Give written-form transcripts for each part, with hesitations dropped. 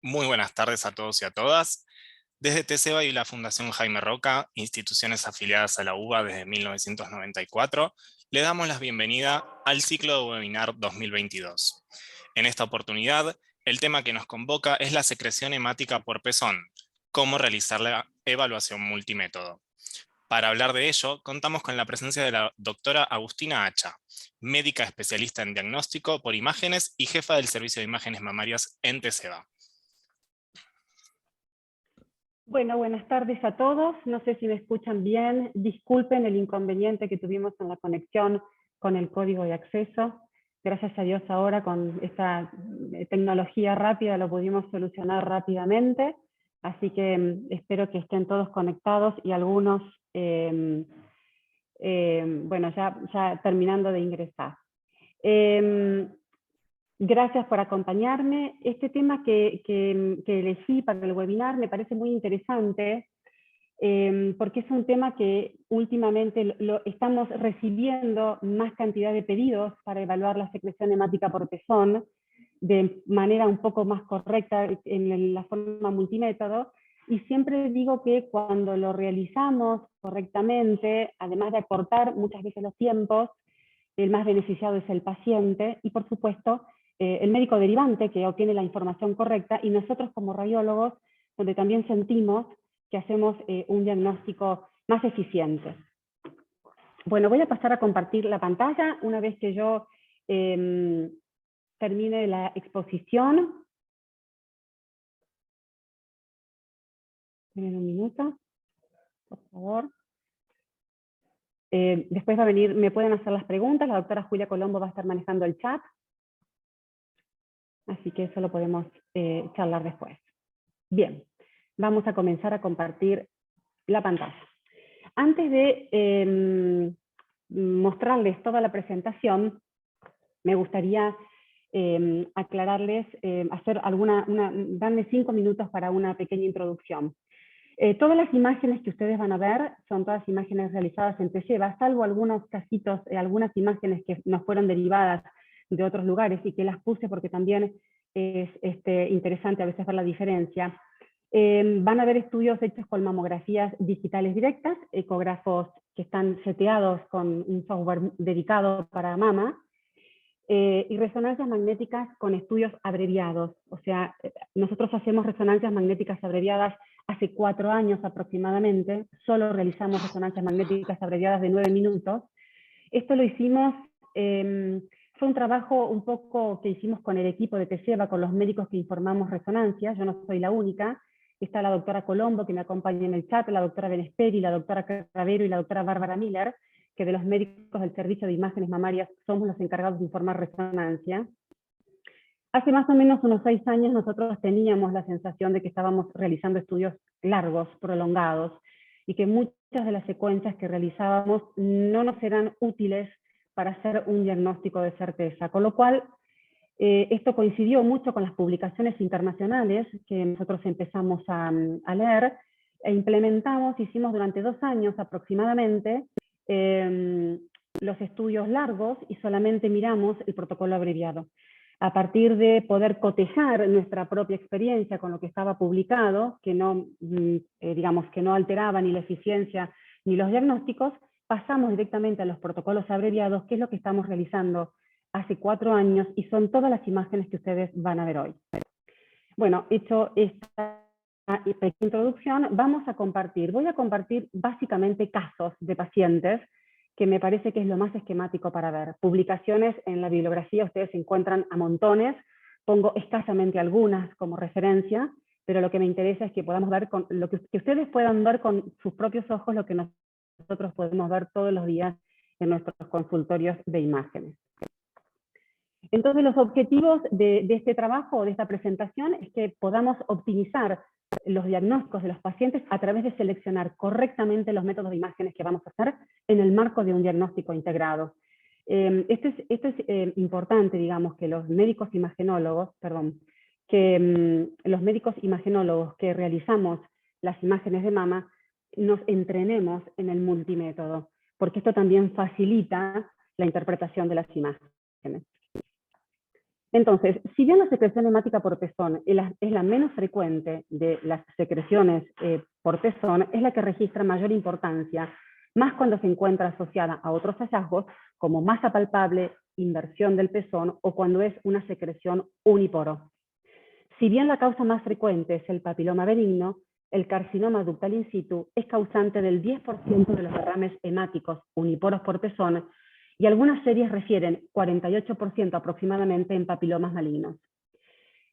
Muy buenas tardes a todos y a todas. Desde TESEBA y la Fundación Jaime Roca, instituciones afiliadas a la UBA desde 1994, le damos la bienvenida al ciclo de webinar 2022. En esta oportunidad, el tema que nos convoca es la secreción hemática por pezón, cómo realizar la evaluación multimétodo. Para hablar de ello, contamos con la presencia de la doctora Agustina Hacha, médica especialista en diagnóstico por imágenes y jefa del servicio de imágenes mamarias en TESEBA. Bueno, buenas tardes a todos. No sé si me escuchan bien. Disculpen el inconveniente que tuvimos en la conexión con el código de acceso. Gracias a Dios ahora con esta tecnología rápida lo pudimos solucionar rápidamente. Así que espero que estén todos conectados y algunos, bueno, ya terminando de ingresar. Gracias por acompañarme. Este tema que elegí para el webinar me parece muy interesante porque es un tema que últimamente estamos recibiendo más cantidad de pedidos para evaluar la secreción hemática por pezón de manera un poco más correcta en la forma multimétodo. Y siempre digo que cuando lo realizamos correctamente, además de acortar muchas veces los tiempos, el más beneficiado es el paciente y, por supuesto, el médico derivante que obtiene la información correcta y nosotros como radiólogos, donde también sentimos que hacemos un diagnóstico más eficiente. Bueno, voy a pasar a compartir la pantalla una vez que yo termine la exposición. Tienen un minuto, por favor. Después va a venir, me pueden hacer las preguntas, la doctora Julia Colombo va a estar manejando el chat. Así que eso lo podemos charlar después. Bien, vamos a comenzar a compartir la pantalla. Antes de mostrarles toda la presentación, me gustaría aclararles, darme 5 minutos para una pequeña introducción. Todas las imágenes que ustedes van a ver son todas imágenes realizadas en TESEBA, salvo algunos casitos, algunas imágenes que nos fueron derivadas de otros lugares y que las puse porque también es interesante a veces ver la diferencia. Van a ver estudios hechos con mamografías digitales directas, ecógrafos que están seteados con un software dedicado para mama, y resonancias magnéticas con estudios abreviados. O sea, nosotros hacemos resonancias magnéticas abreviadas hace 4 años aproximadamente, solo realizamos resonancias magnéticas abreviadas de 9 minutos. Esto lo hicimos, fue un trabajo un poco que hicimos con el equipo de TESEBA, con los médicos que informamos resonancias, yo no soy la única, está la doctora Colombo que me acompaña en el chat, la doctora Benesperi, la doctora Cravero y la doctora Bárbara Miller, que de los médicos del servicio de imágenes mamarias somos los encargados de informar resonancia. Hace más o menos unos 6 años nosotros teníamos la sensación de que estábamos realizando estudios largos, prolongados, y que muchas de las secuencias que realizábamos no nos eran útiles para hacer un diagnóstico de certeza, con lo cual esto coincidió mucho con las publicaciones internacionales que nosotros empezamos a leer e implementamos, hicimos durante 2 años aproximadamente los estudios largos y solamente miramos el protocolo abreviado. A partir de poder cotejar nuestra propia experiencia con lo que estaba publicado, que no, digamos, que no alteraba ni la eficiencia ni los diagnósticos, pasamos directamente a los protocolos abreviados, que es lo que estamos realizando hace 4 años y son todas las imágenes que ustedes van a ver hoy. Bueno, hecho esta pequeña introducción, voy a compartir básicamente casos de pacientes que me parece que es lo más esquemático para ver. Publicaciones en la bibliografía ustedes encuentran a montones, pongo escasamente algunas como referencia, pero lo que me interesa es que podamos ver, que ustedes puedan ver con sus propios ojos lo que nosotros podemos ver todos los días en nuestros consultorios de imágenes. Entonces los objetivos de este trabajo, de esta presentación, es que podamos optimizar los diagnósticos de los pacientes a través de seleccionar correctamente los métodos de imágenes que vamos a hacer en el marco de un diagnóstico integrado. Esto es importante, digamos, que los médicos imagenólogos, los médicos imagenólogos que realizamos las imágenes de mama, nos entrenemos en el multimétodo, porque esto también facilita la interpretación de las imágenes. Entonces, si bien la secreción hemática por pezón es la menos frecuente de las secreciones por pezón, es la que registra mayor importancia, más cuando se encuentra asociada a otros hallazgos como masa palpable, inversión del pezón o cuando es una secreción uniporo. Si bien la causa más frecuente es el papiloma benigno, el carcinoma ductal in situ es causante del 10% de los derrames hemáticos uniporos por pezón y algunas series refieren 48% aproximadamente en papilomas malignos.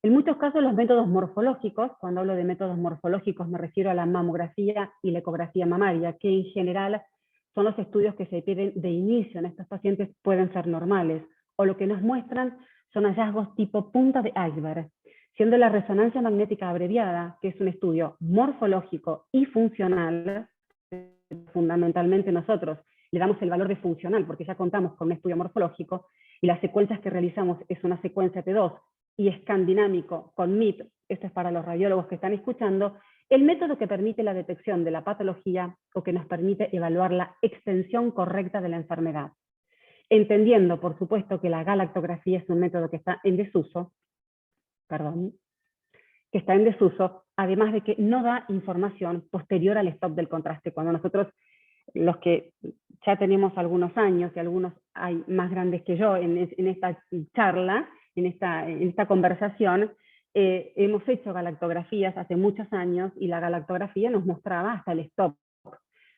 En muchos casos los métodos morfológicos, cuando hablo de métodos morfológicos me refiero a la mamografía y la ecografía mamaria, que en general son los estudios que se piden de inicio en estos pacientes, pueden ser normales, o lo que nos muestran son hallazgos tipo punta de iceberg, siendo la resonancia magnética abreviada, que es un estudio morfológico y funcional, fundamentalmente nosotros le damos el valor de funcional porque ya contamos con un estudio morfológico y las secuencias que realizamos es una secuencia T2 y scan dinámico con MIP, esto es para los radiólogos que están escuchando, el método que permite la detección de la patología o que nos permite evaluar la extensión correcta de la enfermedad. Entendiendo, por supuesto, que la galactografía es un método que está en desuso, además de que no da información posterior al stop del contraste. Cuando nosotros, los que ya tenemos algunos años, y algunos hay más grandes que yo en esta charla, en esta conversación, hemos hecho galactografías hace muchos años y la galactografía nos mostraba hasta el stop.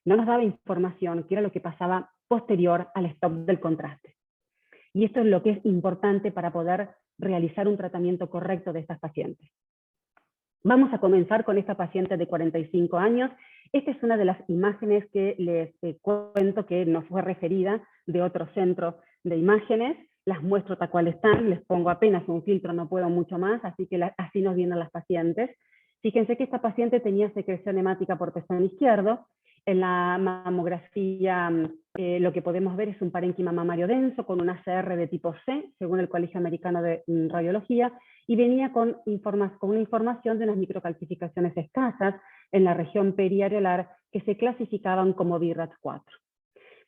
No nos daba información, que era lo que pasaba posterior al stop del contraste. Y esto es lo que es importante para poder realizar un tratamiento correcto de estas pacientes. Vamos a comenzar con esta paciente de 45 años. Esta es una de las imágenes que les cuento que nos fue referida de otro centro de imágenes. Las muestro tal cual están, les pongo apenas un filtro, no puedo mucho más, así que así nos vienen las pacientes. Fíjense que esta paciente tenía secreción hemática por pezón izquierdo. En la mamografía lo que podemos ver es un parénquima mamario denso con un ACR de tipo C, según el Colegio Americano de Radiología, y venía con una información de unas microcalcificaciones escasas en la región periareolar que se clasificaban como BRAF4.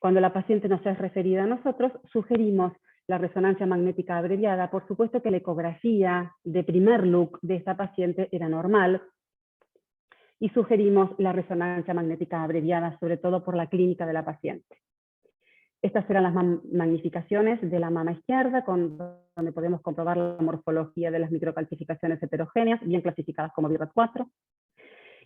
Cuando la paciente nos es referida a nosotros, sugerimos la resonancia magnética abreviada. Por supuesto que la ecografía de primer look de esta paciente era normal, y sugerimos la resonancia magnética abreviada, sobre todo por la clínica de la paciente. Estas eran las magnificaciones de la mama izquierda, donde podemos comprobar la morfología de las microcalcificaciones heterogéneas, bien clasificadas como BRAF4.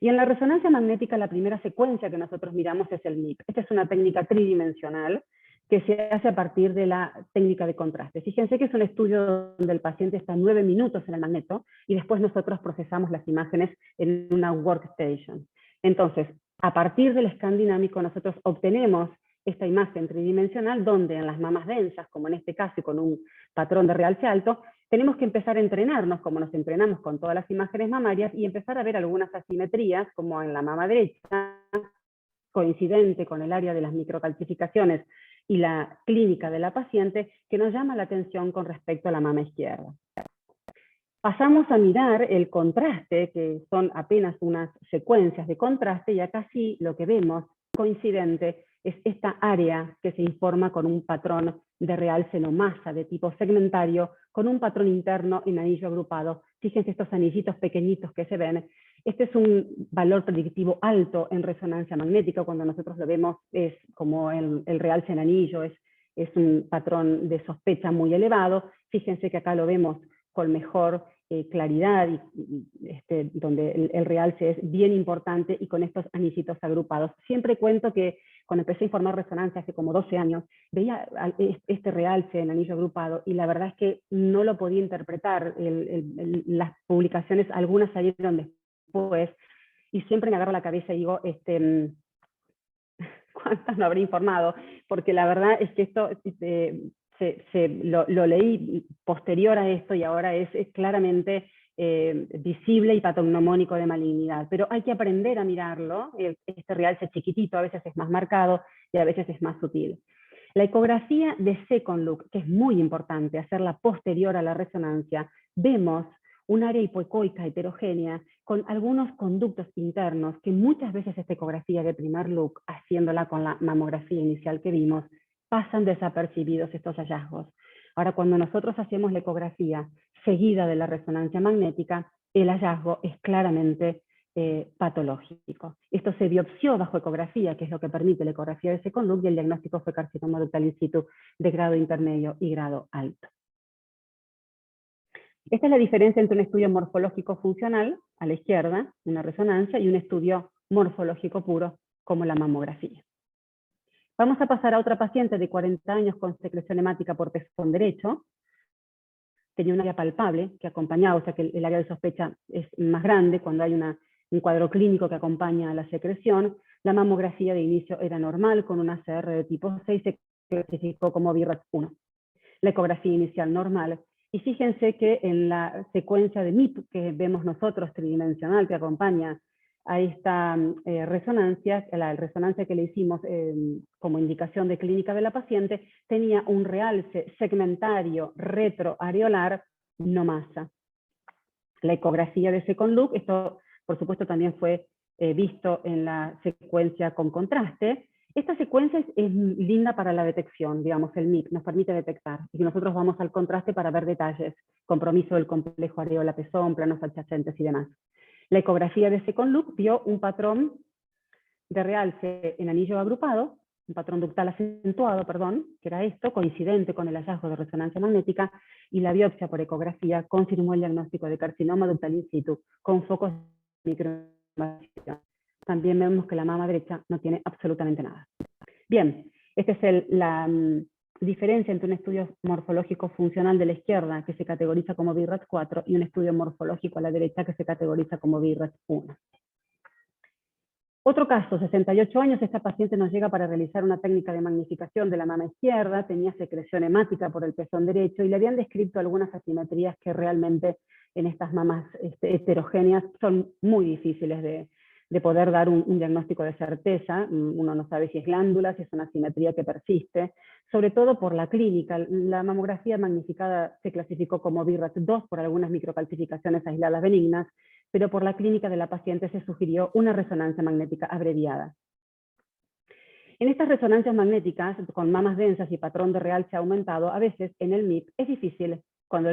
Y en la resonancia magnética, la primera secuencia que nosotros miramos es el MIP. Esta es una técnica tridimensional que se hace a partir de la técnica de contraste. Fíjense que es un estudio donde el paciente está 9 minutos en el magneto y después nosotros procesamos las imágenes en una workstation. Entonces, a partir del scan dinámico, nosotros obtenemos esta imagen tridimensional donde en las mamas densas, como en este caso y con un patrón de realce alto, tenemos que empezar a entrenarnos, como nos entrenamos con todas las imágenes mamarias, y empezar a ver algunas asimetrías, como en la mama derecha, coincidente con el área de las microcalcificaciones y la clínica de la paciente, que nos llama la atención con respecto a la mama izquierda. Pasamos a mirar el contraste, que son apenas unas secuencias de contraste, y acá sí lo que vemos coincidente es esta área que se informa con un patrón de realce no masa de tipo segmentario, con un patrón interno en anillo agrupado. Fíjense estos anillitos pequeñitos que se ven. Este es un valor predictivo alto en resonancia magnética. Cuando nosotros lo vemos es como el realce en anillo, es un patrón de sospecha muy elevado. Fíjense que acá lo vemos con mejor claridad, donde el realce es bien importante y con estos anillitos agrupados. Siempre cuento que cuando empecé a informar resonancia hace como 12 años, veía este realce en anillo agrupado y la verdad es que no lo podía interpretar. Las publicaciones, algunas salieron después, y siempre me agarro la cabeza y digo, ¿cuántas no habré informado? Porque la verdad es que esto lo leí posterior a esto y ahora es claramente visible y patognomónico de malignidad. Pero hay que aprender a mirarlo. Este realce chiquitito a veces es más marcado y a veces es más sutil. La ecografía de second look, que es muy importante, hacerla posterior a la resonancia, vemos un área hipoecoica heterogénea con algunos conductos internos que muchas veces esta ecografía de primer look, haciéndola con la mamografía inicial que vimos, pasan desapercibidos estos hallazgos. Ahora, cuando nosotros hacemos la ecografía seguida de la resonancia magnética, el hallazgo es claramente patológico. Esto se biopsió bajo ecografía, que es lo que permite la ecografía de Second Look, y el diagnóstico fue carcinoma ductal in situ de grado intermedio y grado alto. Esta es la diferencia entre un estudio morfológico funcional, a la izquierda, una resonancia, y un estudio morfológico puro, como la mamografía. Vamos a pasar a otra paciente de 40 años con secreción hemática por pezón derecho. Tenía un área palpable que acompañaba, o sea que el área de sospecha es más grande cuando hay un cuadro clínico que acompaña a la secreción. La mamografía de inicio era normal, con una ACR de tipo 6, se clasificó como BRAF 1. La ecografía inicial normal. Y fíjense que en la secuencia de MIP que vemos nosotros, tridimensional, que acompaña a esta resonancia, la resonancia que le hicimos como indicación de clínica de la paciente, tenía un realce segmentario retroareolar no masa. La ecografía de Second Look, esto por supuesto también fue visto en la secuencia con contraste. Esta secuencia es linda para la detección, digamos, el MIP nos permite detectar, y nosotros vamos al contraste para ver detalles, compromiso del complejo areola-pezón, planos adyacentes y demás. La ecografía de Second Look vio un patrón de realce en anillo agrupado, un patrón ductal acentuado, perdón, que era esto, coincidente con el hallazgo de resonancia magnética, y la biopsia por ecografía confirmó el diagnóstico de carcinoma ductal in situ con focos de microinvasión. También vemos que la mama derecha no tiene absolutamente nada. Bien, esta es la diferencia entre un estudio morfológico funcional de la izquierda, que se categoriza como BRAF 4, y un estudio morfológico a la derecha, que se categoriza como BRAF 1. Otro caso, 68 años, esta paciente nos llega para realizar una técnica de magnificación de la mama izquierda, tenía secreción hemática por el pezón derecho y le habían descrito algunas asimetrías que realmente en estas mamas heterogéneas son muy difíciles de poder dar un diagnóstico de certeza. Uno no sabe si es glándula, si es una asimetría que persiste, sobre todo por la clínica. La mamografía magnificada se clasificó como BRAF 2 por algunas microcalcificaciones aisladas benignas, pero por la clínica de la paciente se sugirió una resonancia magnética abreviada. En estas resonancias magnéticas, con mamas densas y patrón de realce aumentado, a veces en el MIP es difícil, cuando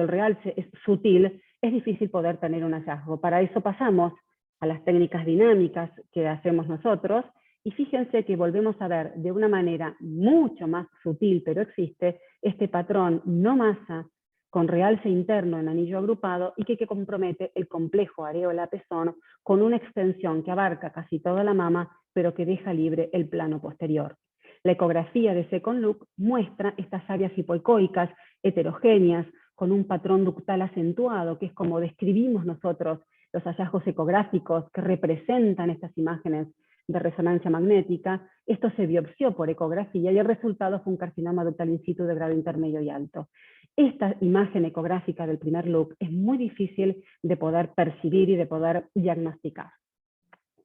el realce es sutil, es difícil poder tener un hallazgo. Para eso pasamos a las técnicas dinámicas que hacemos nosotros, y fíjense que volvemos a ver de una manera mucho más sutil, pero existe, este patrón no masa con realce interno en anillo agrupado y que compromete el complejo areola-pezón con una extensión que abarca casi toda la mama, pero que deja libre el plano posterior. La ecografía de Second Look muestra estas áreas hipoecoicas heterogéneas con un patrón ductal acentuado, que es como describimos nosotros los hallazgos ecográficos que representan estas imágenes de resonancia magnética. Esto se biopsió por ecografía y el resultado fue un carcinoma ductal in situ de grado intermedio y alto. Esta imagen ecográfica del primer look es muy difícil de poder percibir y de poder diagnosticar.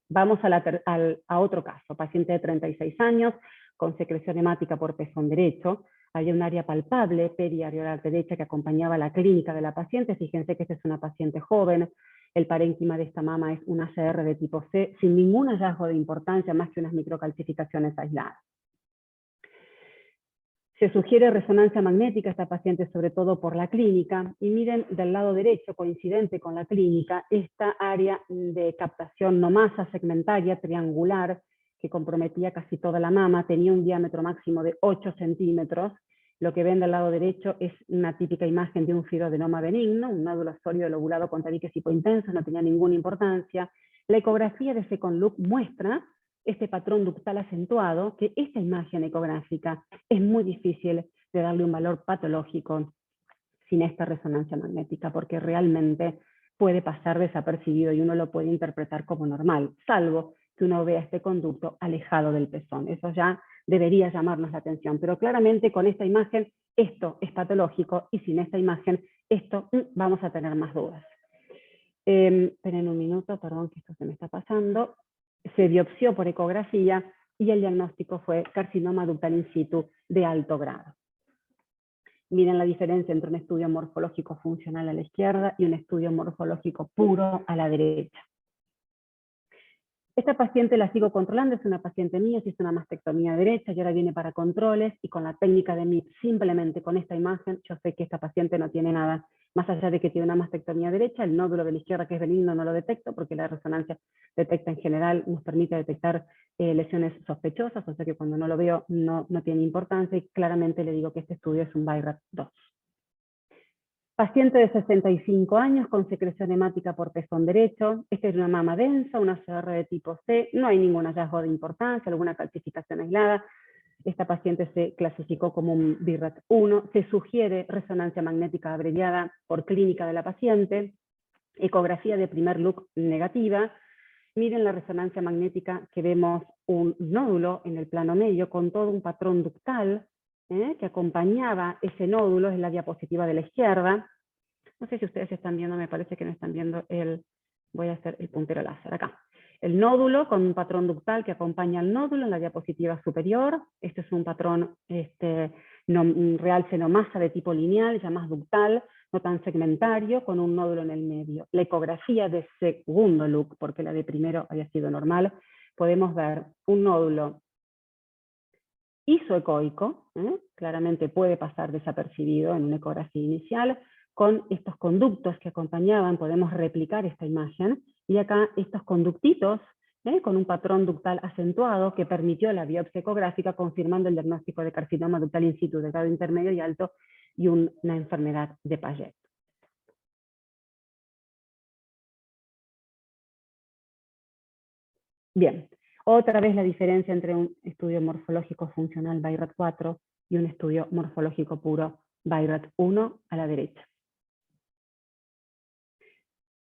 Vamos a otro caso, paciente de 36 años, con secreción hemática por pezón derecho. Había un área palpable periareolar derecha que acompañaba la clínica de la paciente. Fíjense que esta es una paciente joven. El parénquima de esta mama es una ACR de tipo C, sin ningún hallazgo de importancia más que unas microcalcificaciones aisladas. Se sugiere resonancia magnética a esta paciente, sobre todo por la clínica, y miren del lado derecho, coincidente con la clínica, esta área de captación no masa segmentaria triangular que comprometía casi toda la mama, tenía un diámetro máximo de 8 centímetros. Lo que ven del lado derecho es una típica imagen de un fibroadenoma benigno, un nódulo sólido lobulado con tabiques hipointensos, no tenía ninguna importancia. La ecografía de Second Look muestra este patrón ductal acentuado, que esta imagen ecográfica es muy difícil de darle un valor patológico sin esta resonancia magnética, porque realmente puede pasar desapercibido y uno lo puede interpretar como normal, salvo que uno vea este conducto alejado del pezón. Eso ya debería llamarnos la atención, pero claramente con esta imagen esto es patológico y sin esta imagen esto vamos a tener más dudas. Esperen un minuto, perdón que esto se me está pasando. Se biopsió por ecografía y el diagnóstico fue carcinoma ductal in situ de alto grado. Miren la diferencia entre un estudio morfológico funcional a la izquierda y un estudio morfológico puro a la derecha. Esta paciente la sigo controlando, es una paciente mía, se hizo una mastectomía derecha y ahora viene para controles, y con la técnica de MIP, simplemente con esta imagen, yo sé que esta paciente no tiene nada, más allá de que tiene una mastectomía derecha, el nódulo de la izquierda, que es benigno, no lo detecto, porque la resonancia detecta en general, nos permite detectar lesiones sospechosas, o sea que cuando no lo veo no tiene importancia, y claramente le digo que este estudio es un BI-RADS2. Paciente de 65 años con secreción hemática por pezón derecho. Esta es una mama densa, una CR de tipo C, no hay ningún hallazgo de importancia, alguna calcificación aislada. Esta paciente se clasificó como un BI-RADS1. Se sugiere resonancia magnética abreviada por clínica de la paciente, ecografía de primer look negativa. Miren la resonancia magnética, que vemos un nódulo en el plano medio con todo un patrón ductal que acompañaba ese nódulo, es la diapositiva de la izquierda. No sé si ustedes están viendo, me parece que no están viendo voy a hacer el puntero láser acá. El nódulo con un patrón ductal que acompaña al nódulo en la diapositiva superior. Este es un patrón real senomasa de tipo lineal, ya más ductal, no tan segmentario, con un nódulo en el medio. La ecografía de segundo look, porque la de primero había sido normal, podemos ver un nódulo isoecoico, claramente puede pasar desapercibido en una ecografía inicial, con estos conductos que acompañaban, podemos replicar esta imagen, y acá estos conductitos con un patrón ductal acentuado que permitió la biopsia ecográfica, confirmando el diagnóstico de carcinoma ductal in situ de grado intermedio y alto y una enfermedad de Paget. Bien, otra vez la diferencia entre un estudio morfológico funcional BI-RAD4 y un estudio morfológico puro BI-RAD1 a la derecha.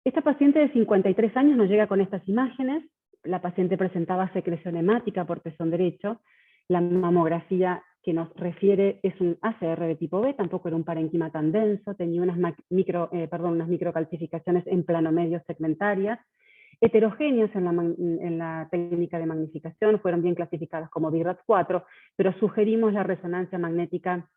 Esta paciente de 53 años nos llega con estas imágenes. La paciente presentaba secreción hemática por pezón derecho. La mamografía que nos refiere es un ACR de tipo B, tampoco era un parenquima tan denso, tenía unas microcalcificaciones en plano medio segmentarias, heterogéneas en la técnica de magnificación, fueron bien clasificadas como BI-RADS4, pero sugerimos la resonancia magnética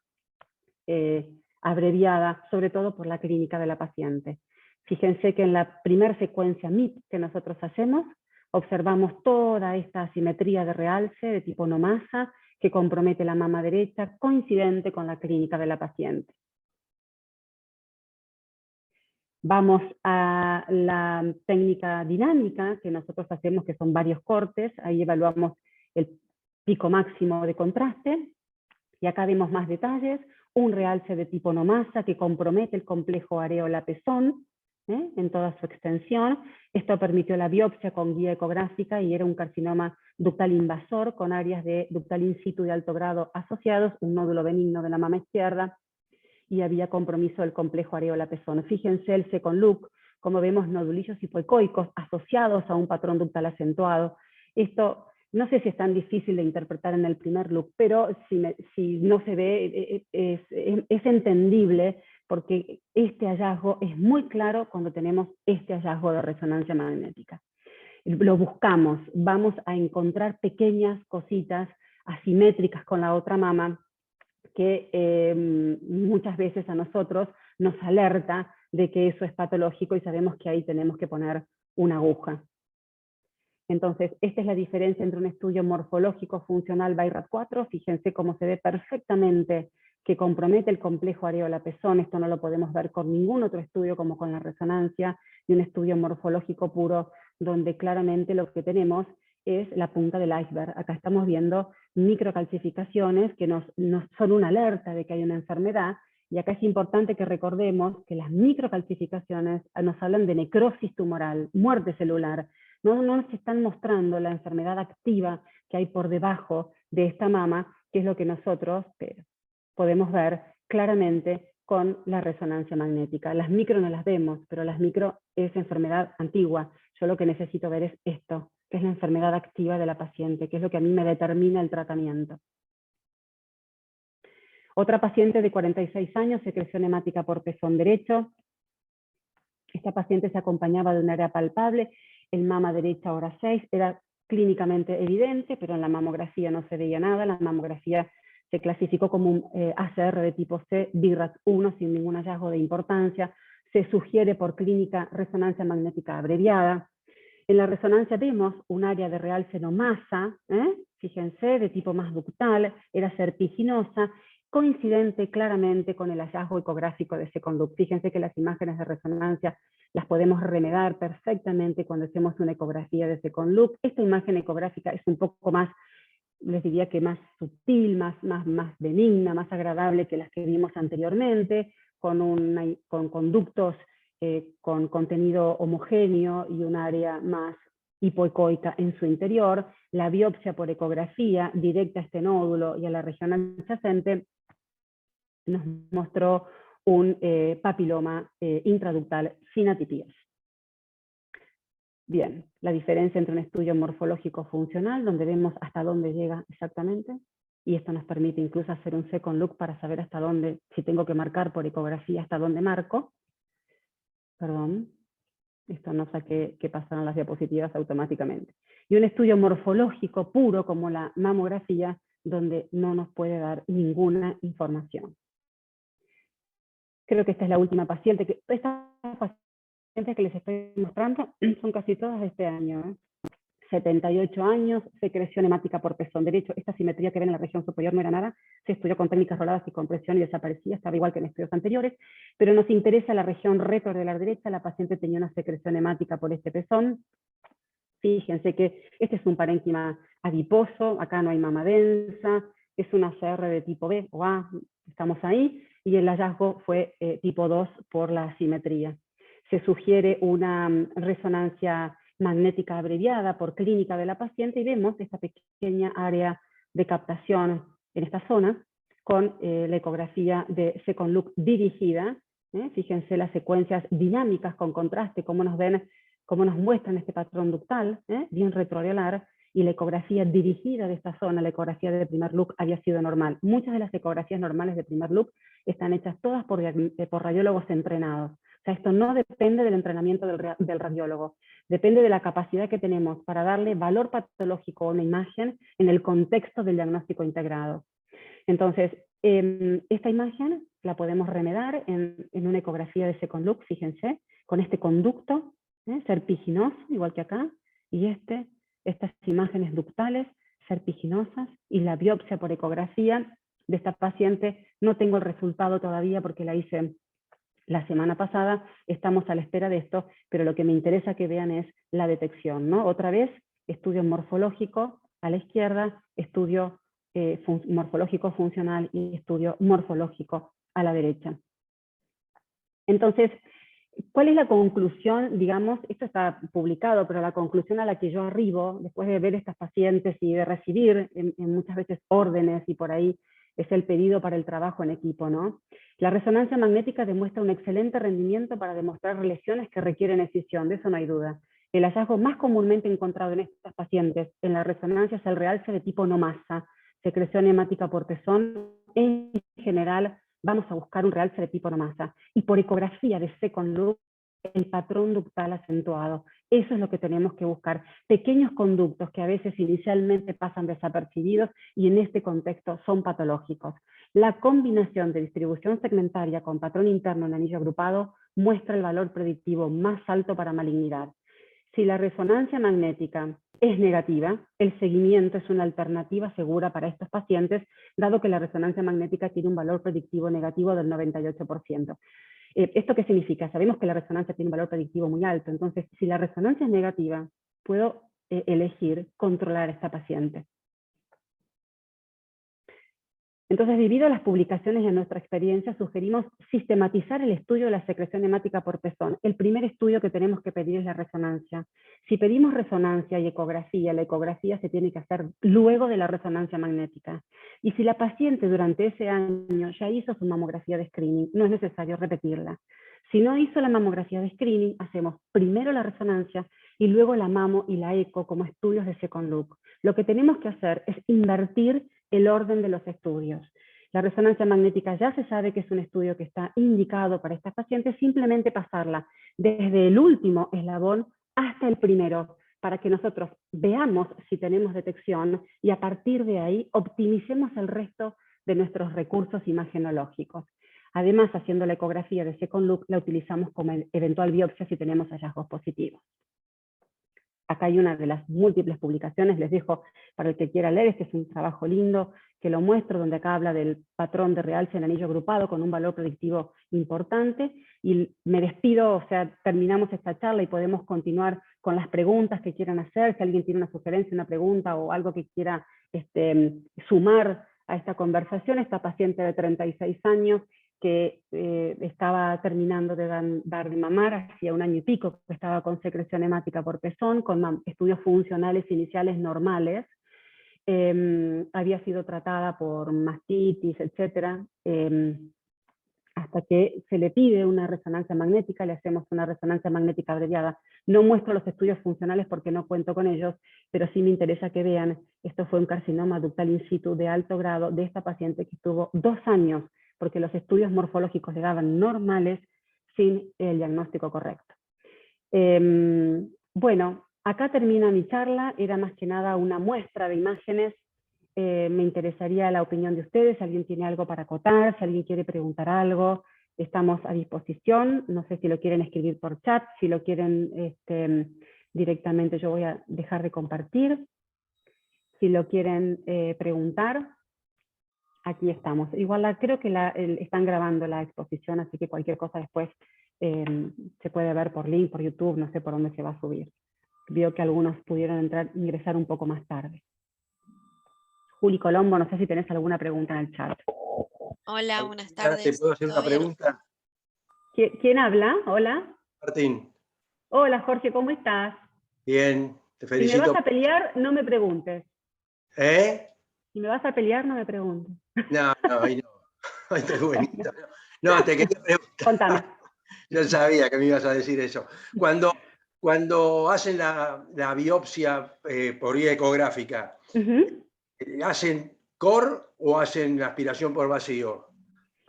abreviada, sobre todo por la clínica de la paciente. Fíjense que en la primera secuencia MIP que nosotros hacemos, observamos toda esta asimetría de realce de tipo no masa que compromete la mama derecha, coincidente con la clínica de la paciente. Vamos a la técnica dinámica que nosotros hacemos, que son varios cortes. Ahí evaluamos el pico máximo de contraste. Y acá vemos más detalles. Un realce de tipo no masa que compromete el complejo areola-pezón en toda su extensión. Esto permitió la biopsia con guía ecográfica y era un carcinoma ductal invasor con áreas de ductal in situ de alto grado asociados, un nódulo benigno de la mama izquierda, y había compromiso del complejo areola-pezón. Fíjense el second look, como vemos nodulillos hipoecoicos asociados a un patrón ductal acentuado. Esto no sé si es tan difícil de interpretar en el primer look, pero si no se ve, es entendible, porque este hallazgo es muy claro cuando tenemos este hallazgo de resonancia magnética. Lo buscamos, vamos a encontrar pequeñas cositas asimétricas con la otra mama, que muchas veces a nosotros nos alerta de que eso es patológico y sabemos que ahí tenemos que poner una aguja. Entonces, esta es la diferencia entre un estudio morfológico funcional BI-RAD4. Fíjense cómo se ve perfectamente que compromete el complejo areola-pezón. Esto no lo podemos ver con ningún otro estudio como con la resonancia, y un estudio morfológico puro donde claramente lo que tenemos es la punta del iceberg. Acá estamos viendo microcalcificaciones que nos son una alerta de que hay una enfermedad, y acá es importante que recordemos que las microcalcificaciones nos hablan de necrosis tumoral, muerte celular. No nos están mostrando la enfermedad activa que hay por debajo de esta mama, que es lo que nosotros podemos ver claramente con la resonancia magnética. Las micro no las vemos, pero las micro es enfermedad antigua. Yo lo que necesito ver es esto, que es la enfermedad activa de la paciente, que es lo que a mí me determina el tratamiento. Otra paciente de 46 años, secreción hemática por pezón derecho. Esta paciente se acompañaba de un área palpable, el mama derecha hora 6, era clínicamente evidente, pero en la mamografía no se veía nada. La mamografía se clasificó como un ACR de tipo C, BI-RADS1, sin ningún hallazgo de importancia. Se sugiere por clínica resonancia magnética abreviada. En la resonancia vemos un área de realce no masa, fíjense, de tipo más ductal, era serpiginosa, coincidente claramente con el hallazgo ecográfico de Second Look. Fíjense que las imágenes de resonancia las podemos remedar perfectamente cuando hacemos una ecografía de Second Look. Esta imagen ecográfica es un poco más, les diría que más sutil, más benigna, más agradable que las que vimos anteriormente, con conductos con contenido homogéneo y un área más hipoecoica en su interior. La biopsia por ecografía directa a este nódulo y a la región adyacente nos mostró un papiloma intraductal sin atipías. Bien, la diferencia entre un estudio morfológico funcional, donde vemos hasta dónde llega exactamente, y esto nos permite incluso hacer un second look para saber hasta dónde, si tengo que marcar por ecografía, hasta dónde marco. Perdón, esto no saqué que pasaron las diapositivas automáticamente. Y un estudio morfológico puro como la mamografía, donde no nos puede dar ninguna información. Creo que esta es la última paciente. Estas pacientes que les estoy mostrando son casi todas de este año. 78 años, secreción hemática por pezón derecho. Esta simetría que ven en la región superior no era nada, se estudió con técnicas roladas y compresión y desaparecía, estaba igual que en estudios anteriores, pero nos interesa la región retroorbital derecha. La paciente tenía una secreción hemática por este pezón. Fíjense que este es un parénquima adiposo, acá no hay mama densa, es una CR de tipo B o A, estamos ahí, y el hallazgo fue tipo 2 por la asimetría. Se sugiere una resonancia magnética abreviada por clínica de la paciente y vemos esta pequeña área de captación en esta zona con la ecografía de Second Look dirigida. Fíjense las secuencias dinámicas con contraste, cómo nos muestran este patrón ductal, bien retroareolar, y la ecografía dirigida de esta zona, la ecografía de primer look, había sido normal. Muchas de las ecografías normales de primer look están hechas todas por radiólogos entrenados. O sea, esto no depende del entrenamiento del radiólogo, depende de la capacidad que tenemos para darle valor patológico a una imagen en el contexto del diagnóstico integrado. Entonces, esta imagen la podemos remedar en una ecografía de Second Look, fíjense, con este conducto serpiginoso, igual que acá, y estas imágenes ductales serpiginosas, y la biopsia por ecografía de esta paciente. No tengo el resultado todavía porque la hice la semana pasada, estamos a la espera de esto, pero lo que me interesa que vean es la detección, ¿no? Otra vez, estudio morfológico a la izquierda, estudio morfológico funcional y estudio morfológico a la derecha. Entonces, ¿cuál es la conclusión? Digamos, esto está publicado, pero la conclusión a la que yo arribo, después de ver estas pacientes y de recibir en muchas veces órdenes, y por ahí es el pedido para el trabajo en equipo, ¿no? La resonancia magnética demuestra un excelente rendimiento para demostrar lesiones que requieren escisión, de eso no hay duda. El hallazgo más comúnmente encontrado en estas pacientes en la resonancia es el realce de tipo no masa, secreción hemática por pezón. En general, vamos a buscar un realce de tipo no masa. Y por ecografía de Second Look, el patrón ductal acentuado. Eso es lo que tenemos que buscar. Pequeños conductos que a veces inicialmente pasan desapercibidos y en este contexto son patológicos. La combinación de distribución segmentaria con patrón interno en anillo agrupado muestra el valor predictivo más alto para malignidad. Si la resonancia magnética es negativa, el seguimiento es una alternativa segura para estos pacientes, dado que la resonancia magnética tiene un valor predictivo negativo del 98%. ¿Esto qué significa? Sabemos que la resonancia tiene un valor predictivo muy alto, entonces si la resonancia es negativa, puedo elegir controlar a esta paciente. Entonces, debido a las publicaciones y a nuestra experiencia, sugerimos sistematizar el estudio de la secreción hemática por pezón. El primer estudio que tenemos que pedir es la resonancia. Si pedimos resonancia y ecografía, la ecografía se tiene que hacer luego de la resonancia magnética. Y si la paciente durante ese año ya hizo su mamografía de screening, no es necesario repetirla. Si no hizo la mamografía de screening, hacemos primero la resonancia y luego la mamo y la eco como estudios de Second Look. Lo que tenemos que hacer es invertir el orden de los estudios. La resonancia magnética ya se sabe que es un estudio que está indicado para estas pacientes, simplemente pasarla desde el último eslabón hasta el primero, para que nosotros veamos si tenemos detección y a partir de ahí optimicemos el resto de nuestros recursos imagenológicos. Además, haciendo la ecografía de Second Look, la utilizamos como eventual biopsia si tenemos hallazgos positivos. Acá hay una de las múltiples publicaciones, les dejo para el que quiera leer, este es un trabajo lindo que lo muestro, donde acá habla del patrón de realce en anillo agrupado con un valor predictivo importante, y me despido, o sea, terminamos esta charla y podemos continuar con las preguntas que quieran hacer, si alguien tiene una sugerencia, una pregunta o algo que quiera sumar a esta conversación. Esta paciente de 36 años que estaba terminando de dar de mamar, hacía 1 año y pico que estaba con secreción hemática por pezón, con estudios funcionales iniciales normales, había sido tratada por mastitis, etc., hasta que se le pide una resonancia magnética, le hacemos una resonancia magnética abreviada. No muestro los estudios funcionales porque no cuento con ellos, pero sí me interesa que vean, esto fue un carcinoma ductal in situ de alto grado de esta paciente que estuvo 2 años, porque los estudios morfológicos le daban normales sin el diagnóstico correcto. Bueno, acá termina mi charla, era más que nada una muestra de imágenes. Me interesaría la opinión de ustedes, si alguien tiene algo para acotar, si alguien quiere preguntar algo, estamos a disposición. No sé si lo quieren escribir por chat, si lo quieren directamente, yo voy a dejar de compartir. Si lo quieren preguntar, aquí estamos. Igual creo que están grabando la exposición, así que cualquier cosa después se puede ver por link, por YouTube, no sé por dónde se va a subir. Veo que algunos pudieron ingresar un poco más tarde. Juli Colombo, no sé si tenés alguna pregunta en el chat. Hola, buenas tardes. ¿Te puedo hacer una pregunta? ¿Quién habla? Hola. Martín. Hola, Jorge, ¿cómo estás? Bien, te felicito. Si me vas a pelear, no me preguntes. ¿Eh? Si me vas a pelear, no me preguntes. No, ahí no. Ahí te buenito. No, te quería preguntar. Contame. Yo sabía que me ibas a decir eso. Cuando hacen la biopsia por vía ecográfica, ¿hacen core o hacen aspiración por vacío?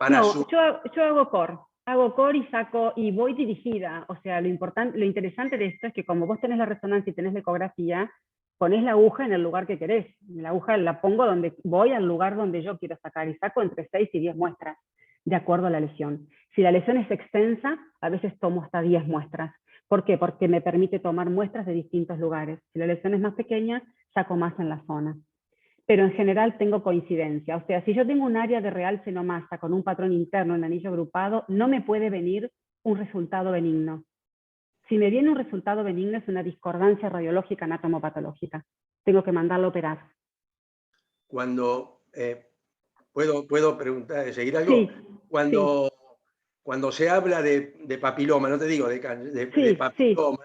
No, yo hago core. Hago core y saco, y voy dirigida. O sea, lo interesante de esto es que como vos tenés la resonancia y tenés la ecografía, ponés la aguja en el lugar que querés. La aguja la pongo donde voy, al lugar donde yo quiero sacar, y saco entre 6 y 10 muestras, de acuerdo a la lesión. Si la lesión es extensa, a veces tomo hasta 10 muestras. ¿Por qué? Porque me permite tomar muestras de distintos lugares. Si la lesión es más pequeña, saco más en la zona. Pero en general tengo coincidencia. O sea, si yo tengo un área de realce no masa con un patrón interno en anillo agrupado, no me puede venir un resultado benigno. Si me viene un resultado benigno es una discordancia radiológica anatomopatológica. Tengo que mandarlo a operar. Cuando, ¿puedo preguntar, seguir algo? Sí, Cuando se habla de papiloma, no te digo de papiloma,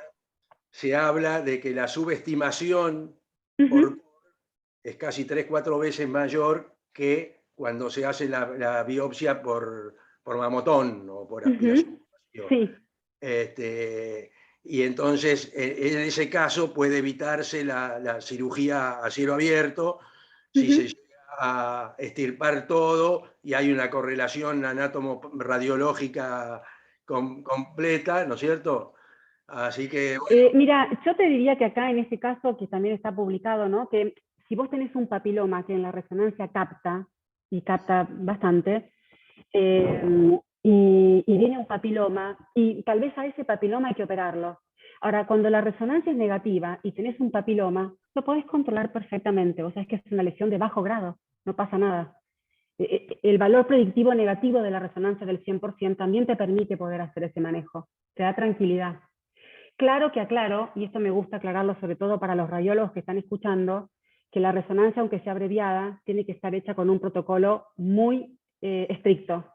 se habla de que la subestimación es casi 3-4 veces mayor que cuando se hace la biopsia por mamotón o por aspiración. Y entonces, en ese caso, puede evitarse la cirugía a cielo abierto si se llega a extirpar todo y hay una correlación anátomo-radiológica completa, ¿no es cierto? Así que, bueno. Mira, yo te diría que acá, en este caso, que también está publicado, ¿no? Que si vos tenés un papiloma que en la resonancia capta, y capta bastante, y viene un papiloma, y tal vez a ese papiloma hay que operarlo. Ahora, cuando la resonancia es negativa y tenés un papiloma, lo podés controlar perfectamente. O sea, es que es una lesión de bajo grado, no pasa nada. El valor predictivo negativo de la resonancia del 100% también te permite poder hacer ese manejo. Te da tranquilidad. Claro que aclaro, y esto me gusta aclararlo sobre todo para los radiólogos que están escuchando, que la resonancia, aunque sea abreviada, tiene que estar hecha con un protocolo muy estricto.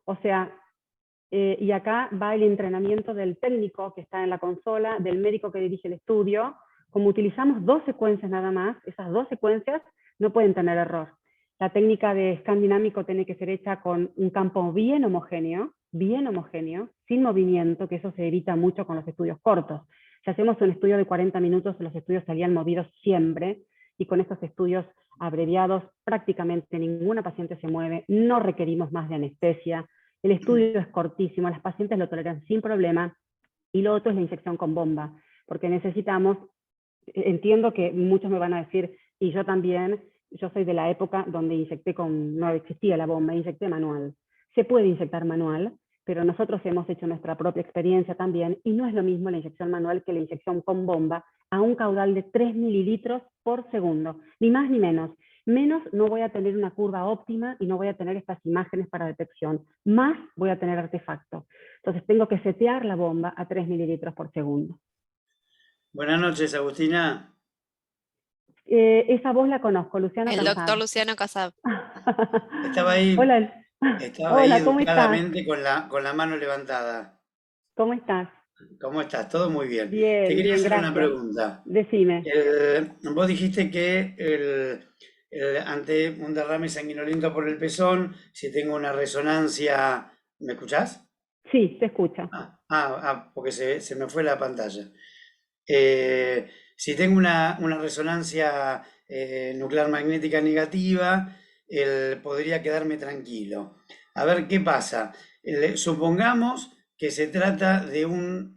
O sea, y acá va el entrenamiento del técnico que está en la consola, del médico que dirige el estudio. Como utilizamos 2 secuencias nada más, esas 2 secuencias no pueden tener error. La técnica de scan dinámico tiene que ser hecha con un campo bien homogéneo, sin movimiento, que eso se evita mucho con los estudios cortos. Si hacemos un estudio de 40 minutos, los estudios salían movidos siempre, y con estos estudios abreviados prácticamente ninguna paciente se mueve, no requerimos más de anestesia, el estudio es cortísimo, las pacientes lo toleran sin problema, y lo otro es la inyección con bomba, porque necesitamos, entiendo que muchos me van a decir, y yo también, yo soy de la época donde inyecté no existía la bomba, inyecté manual. Se puede inyectar manual, pero nosotros hemos hecho nuestra propia experiencia también, y no es lo mismo la inyección manual que la inyección con bomba a un caudal de 3 mililitros por segundo, ni más ni menos. Menos no voy a tener una curva óptima y no voy a tener estas imágenes para detección. Más voy a tener artefacto. Entonces tengo que setear la bomba a 3 mililitros por segundo. Buenas noches, Agustina. Esa voz la conozco, Luciano El Casab. doctor Luciano Casab. Estaba ahí, Hola, hola, ¿cómo estás? educadamente con la mano levantada. ¿Cómo estás? ¿Cómo estás? Todo muy bien. Te Bien, quería bien, hacer una gracias. pregunta. Decime. Vos dijiste que ante un derrame sanguinolento por el pezón, si tengo una resonancia, ¿me escuchás? Sí, se escucha. Porque se me fue la pantalla. Si tengo una resonancia nuclear magnética negativa, podría quedarme tranquilo. A ver qué pasa. Supongamos que se trata de un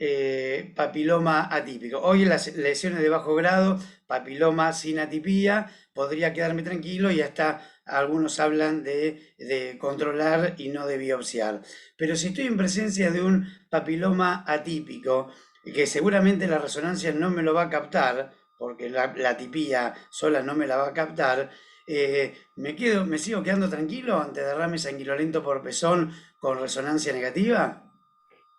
papiloma atípico. Hoy en las lesiones de bajo grado, papiloma sin atipía, podría quedarme tranquilo y hasta algunos hablan de controlar y no de biopsiar. Pero si estoy en presencia de un papiloma atípico, que seguramente la resonancia no me lo va a captar, porque la atipía sola no me la va a captar, ¿me sigo quedando tranquilo ante derrame sanguinolento por pezón con resonancia negativa?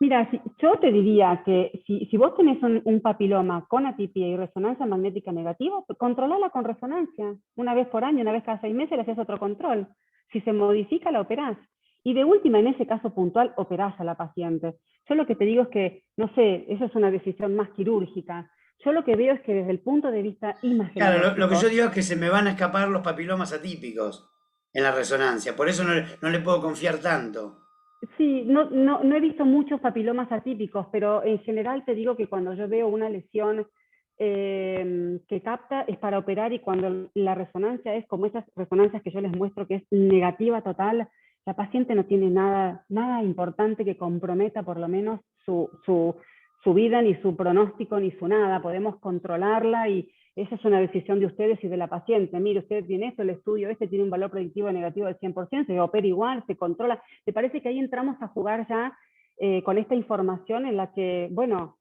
Mira, yo te diría que si vos tenés un papiloma con atipia y resonancia magnética negativa, controlala con resonancia. Una vez por año, una vez cada 6 meses le haces otro control. Si se modifica, la operás. Y de última, en ese caso puntual, operás a la paciente. Yo lo que te digo es que, no sé, esa es una decisión más quirúrgica. Yo lo que veo es que desde el punto de vista imagenológico... Claro, lo que yo digo es que se me van a escapar los papilomas atípicos en la resonancia, por eso no le puedo confiar tanto. Sí, no he visto muchos papilomas atípicos, pero en general te digo que cuando yo veo una lesión que capta es para operar, y cuando la resonancia es como esas resonancias que yo les muestro que es negativa total, la paciente no tiene nada importante que comprometa por lo menos su vida, ni su pronóstico, ni su nada. Podemos controlarla y esa es una decisión de ustedes y de la paciente. Mire, usted tiene esto, el estudio este tiene un valor predictivo negativo del 100%, se opera igual, se controla. ¿Te parece que ahí entramos a jugar ya con esta información en la que, bueno,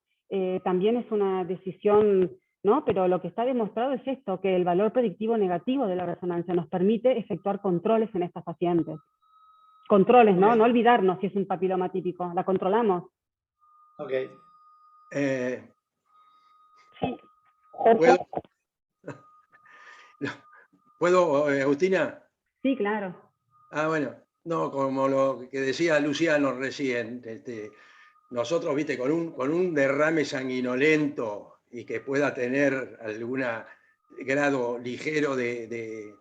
también es una decisión, ¿no? Pero lo que está demostrado es esto, que el valor predictivo negativo de la resonancia nos permite efectuar controles en estas pacientes. Controles, ¿no? Okay. No olvidarnos si es un papiloma típico, la controlamos. Ok. Sí. ¿Puedo, Agustina? Sí, claro. Bueno, no, como lo que decía Luciano recién, nosotros, viste, con un derrame sanguinolento y que pueda tener algún grado ligero de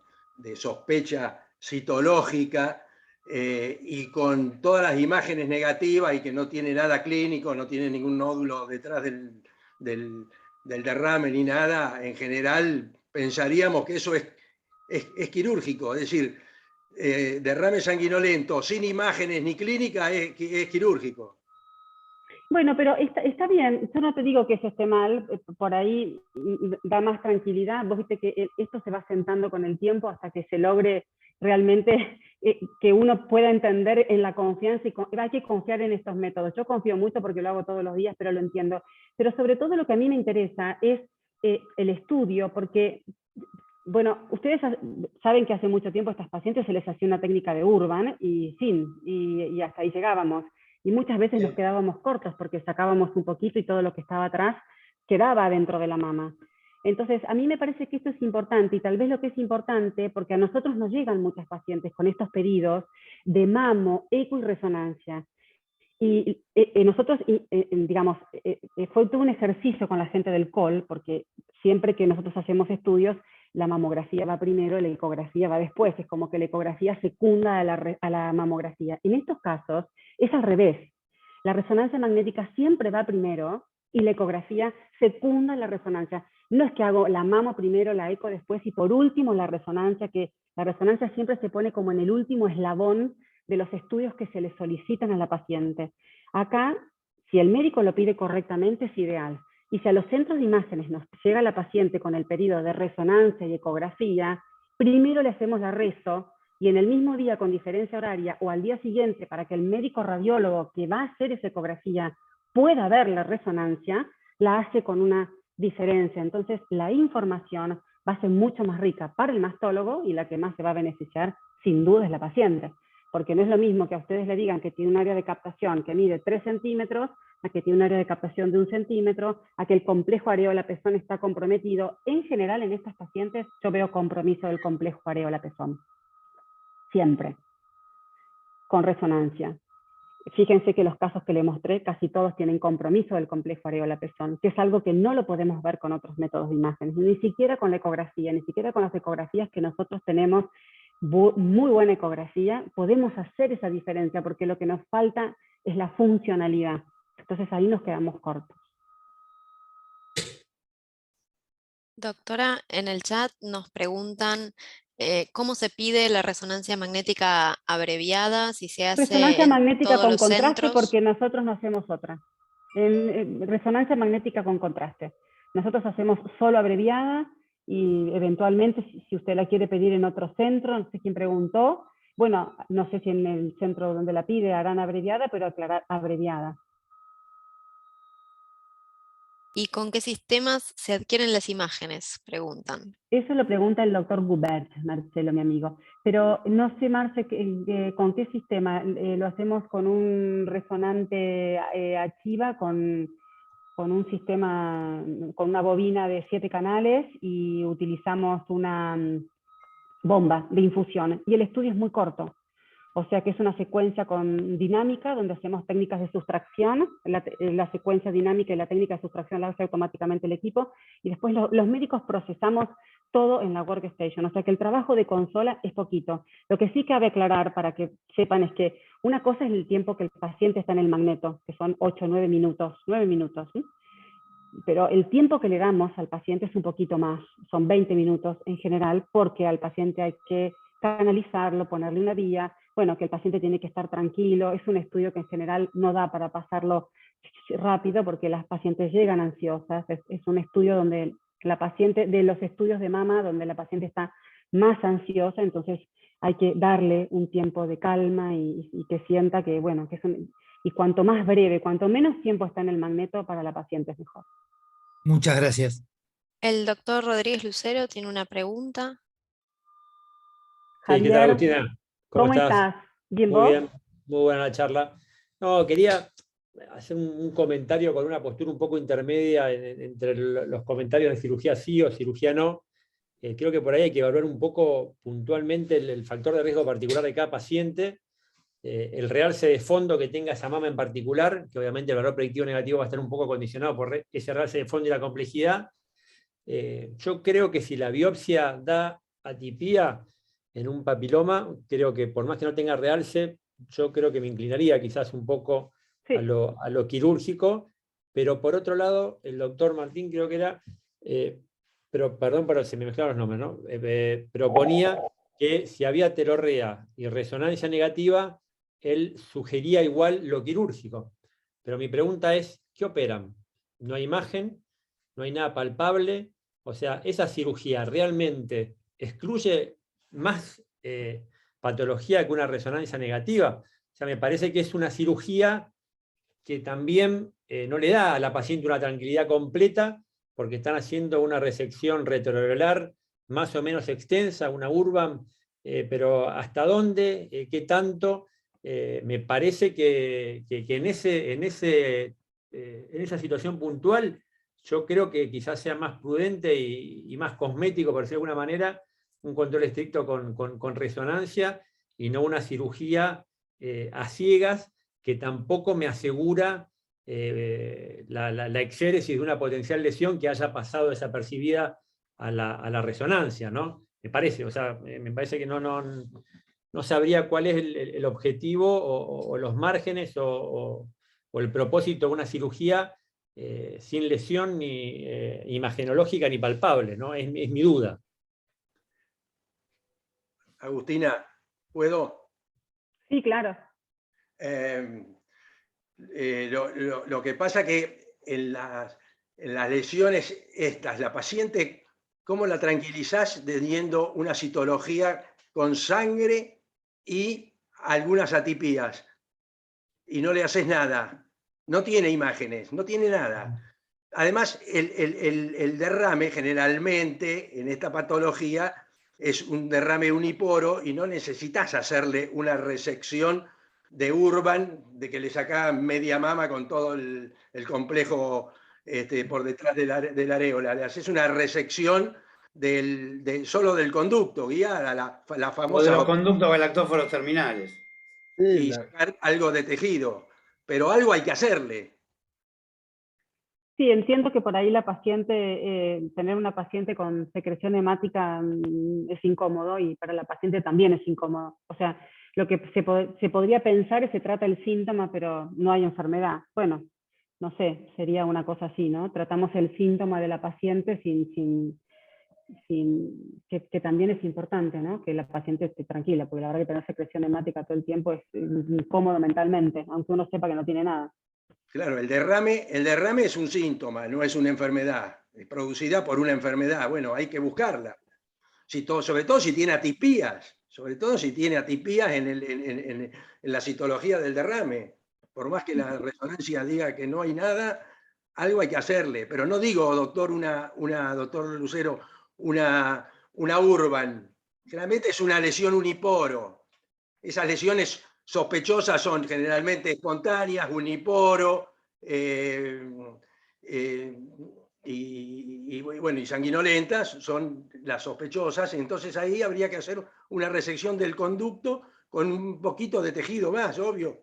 sospecha citológica, y con todas las imágenes negativas y que no tiene nada clínico, no tiene ningún nódulo detrás del derrame ni nada, en general pensaríamos que eso es quirúrgico, es decir, derrame sanguinolento sin imágenes ni clínica es quirúrgico. Bueno, pero está bien, yo no te digo que eso esté mal, por ahí da más tranquilidad. Vos viste que esto se va sentando con el tiempo hasta que se logre realmente que uno pueda entender en la confianza, y hay que confiar en estos métodos. Yo confío mucho porque lo hago todos los días, pero lo entiendo. Pero sobre todo lo que a mí me interesa es el estudio, porque, bueno, ustedes saben que hace mucho tiempo a estas pacientes se les hacía una técnica de Urban y hasta ahí llegábamos. Y muchas veces nos quedábamos cortos porque sacábamos un poquito y todo lo que estaba atrás quedaba dentro de la mama. Entonces, a mí me parece que esto es importante, y tal vez lo que es importante, porque a nosotros nos llegan muchas pacientes con estos pedidos de mamo, eco y resonancia. Y nosotros, digamos, fue todo un ejercicio con la gente del COL, porque siempre que nosotros hacemos estudios, la mamografía va primero y la ecografía va después. Es como que la ecografía secunda a la mamografía. En estos casos es al revés. La resonancia magnética siempre va primero y la ecografía secunda la resonancia. No es que hago la mamo primero, la eco después y por último la resonancia, que la resonancia siempre se pone como en el último eslabón de los estudios que se le solicitan a la paciente. Acá, si el médico lo pide correctamente, es ideal. Y si a los centros de imágenes nos llega la paciente con el pedido de resonancia y ecografía, primero le hacemos la reso y en el mismo día con diferencia horaria o al día siguiente para que el médico radiólogo que va a hacer esa ecografía pueda ver la resonancia, la hace con una diferencia. Entonces la información va a ser mucho más rica para el mastólogo y la que más se va a beneficiar sin duda es la paciente. Porque no es lo mismo que a ustedes le digan que tiene un área de captación que mide 3 centímetros, a que tiene un área de captación de 1 centímetro, a que el complejo areola-pezón está comprometido. En general, en estas pacientes, yo veo compromiso del complejo areola-pezón. Siempre. Con resonancia. Fíjense que los casos que le mostré, casi todos tienen compromiso del complejo areola-pezón, que es algo que no lo podemos ver con otros métodos de imágenes, ni siquiera con la ecografía, ni siquiera con las ecografías que nosotros tenemos muy buena ecografía, podemos hacer esa diferencia, porque lo que nos falta es la funcionalidad. Entonces ahí nos quedamos cortos. Doctora, en el chat nos preguntan cómo se pide la resonancia magnética abreviada, si se hace Resonancia en magnética todos con los contraste, centros. porque nosotros no hacemos otra. Resonancia magnética con contraste. Nosotros hacemos solo abreviada y eventualmente, si usted la quiere pedir en otro centro, no sé quién preguntó, bueno, no sé si en el centro donde la pide harán abreviada, pero aclarar abreviada. ¿Y con qué sistemas se adquieren las imágenes? Preguntan. Eso lo pregunta el doctor Gubert, Marcelo, mi amigo. Pero no sé, Marce, con qué sistema. Lo hacemos con un resonante Achiva, con un sistema, con una bobina de 7 canales y utilizamos una bomba de infusión. Y el estudio es muy corto. O sea que es una secuencia con dinámica, donde hacemos técnicas de sustracción, la secuencia dinámica y la técnica de sustracción la hace automáticamente el equipo, y después los médicos procesamos todo en la workstation, o sea que el trabajo de consola es poquito. Lo que sí cabe aclarar para que sepan es que una cosa es el tiempo que el paciente está en el magneto, que son 8 o 9 minutos, 9 minutos, ¿sí? Pero el tiempo que le damos al paciente es un poquito más, son 20 minutos en general, porque al paciente hay que canalizarlo, ponerle una vía, bueno, que el paciente tiene que estar tranquilo, es un estudio que en general no da para pasarlo rápido porque las pacientes llegan ansiosas, es un estudio donde la paciente, de los estudios de mama, donde la paciente está más ansiosa, entonces hay que darle un tiempo de calma y que sienta que, bueno, que es y cuanto más breve, cuanto menos tiempo está en el magneto, para la paciente es mejor. Muchas gracias. El doctor Rodríguez Lucero tiene una pregunta. Javier, ¿qué tal, Agustina? ¿Cómo estás? ¿Bien Muy vos? bien, muy buena la charla. No, quería hacer un comentario con una postura un poco intermedia entre los comentarios de cirugía sí o cirugía no. Creo que por ahí hay que evaluar un poco puntualmente el factor de riesgo particular de cada paciente, el realce de fondo que tenga esa mama en particular, que obviamente el valor predictivo negativo va a estar un poco condicionado por ese realce de fondo y la complejidad. Yo creo que si la biopsia da atipía en un papiloma, creo que por más que no tenga realce, yo creo que me inclinaría quizás un poco Sí. a lo quirúrgico, pero por otro lado, el doctor Martín creo que era, pero perdón, pero se me mezclaron los nombres, ¿no? Proponía que si había telorrea y resonancia negativa, él sugería igual lo quirúrgico. Pero mi pregunta es, ¿qué operan? No hay imagen, no hay nada palpable, o sea, ¿esa cirugía realmente excluye más patología que una resonancia negativa? O sea, me parece que es una cirugía que también no le da a la paciente una tranquilidad completa, porque están haciendo una resección retroareolar más o menos extensa, una urban, pero ¿hasta dónde? ¿Qué tanto? Me parece que en esa situación puntual, yo creo que quizás sea más prudente y más cosmético, por decirlo de alguna manera, un control estricto con resonancia y no una cirugía a ciegas que tampoco me asegura la exéresis de una potencial lesión que haya pasado desapercibida a la resonancia, ¿no? Me parece, o sea, me parece que no sabría cuál es el objetivo o los márgenes o el propósito de una cirugía sin lesión ni imagenológica ni palpable, ¿no? Es mi duda. Agustina, ¿puedo? Sí, claro. Lo que pasa que en las lesiones estas, la paciente, ¿cómo la tranquilizás teniendo una citología con sangre y algunas atipías, y no le haces nada. No tiene imágenes, no tiene nada. Además, el derrame generalmente en esta patología es un derrame uniporo y no necesitas hacerle una resección de Urban, de que le sacás media mama con todo el complejo por detrás de la areola. Le haces una resección solo del conducto, guiada, la famosa... O de los conductos galactóforos terminales. Y sacar algo de tejido, pero algo hay que hacerle. Sí, entiendo que por ahí la paciente, tener una paciente con secreción hemática es incómodo y para la paciente también es incómodo. O sea, lo que se podría pensar es que se trata el síntoma, pero no hay enfermedad. Bueno, no sé, sería una cosa así, ¿no? Tratamos el síntoma de la paciente que también es importante, ¿no? Que la paciente esté tranquila, porque la verdad que tener secreción hemática todo el tiempo es incómodo mentalmente, aunque uno sepa que no tiene nada. Claro, el derrame es un síntoma, no es una enfermedad, es producida por una enfermedad. Bueno, hay que buscarla. Sobre todo si tiene atipías, en la citología del derrame. Por más que la resonancia diga que no hay nada, algo hay que hacerle. Pero no digo, doctor, doctor Lucero, una Urban. Generalmente es una lesión uniporo. Esas lesiones sospechosas son generalmente espontáneas, uniporo, y sanguinolentas son las sospechosas. Entonces ahí habría que hacer una resección del conducto con un poquito de tejido más, obvio,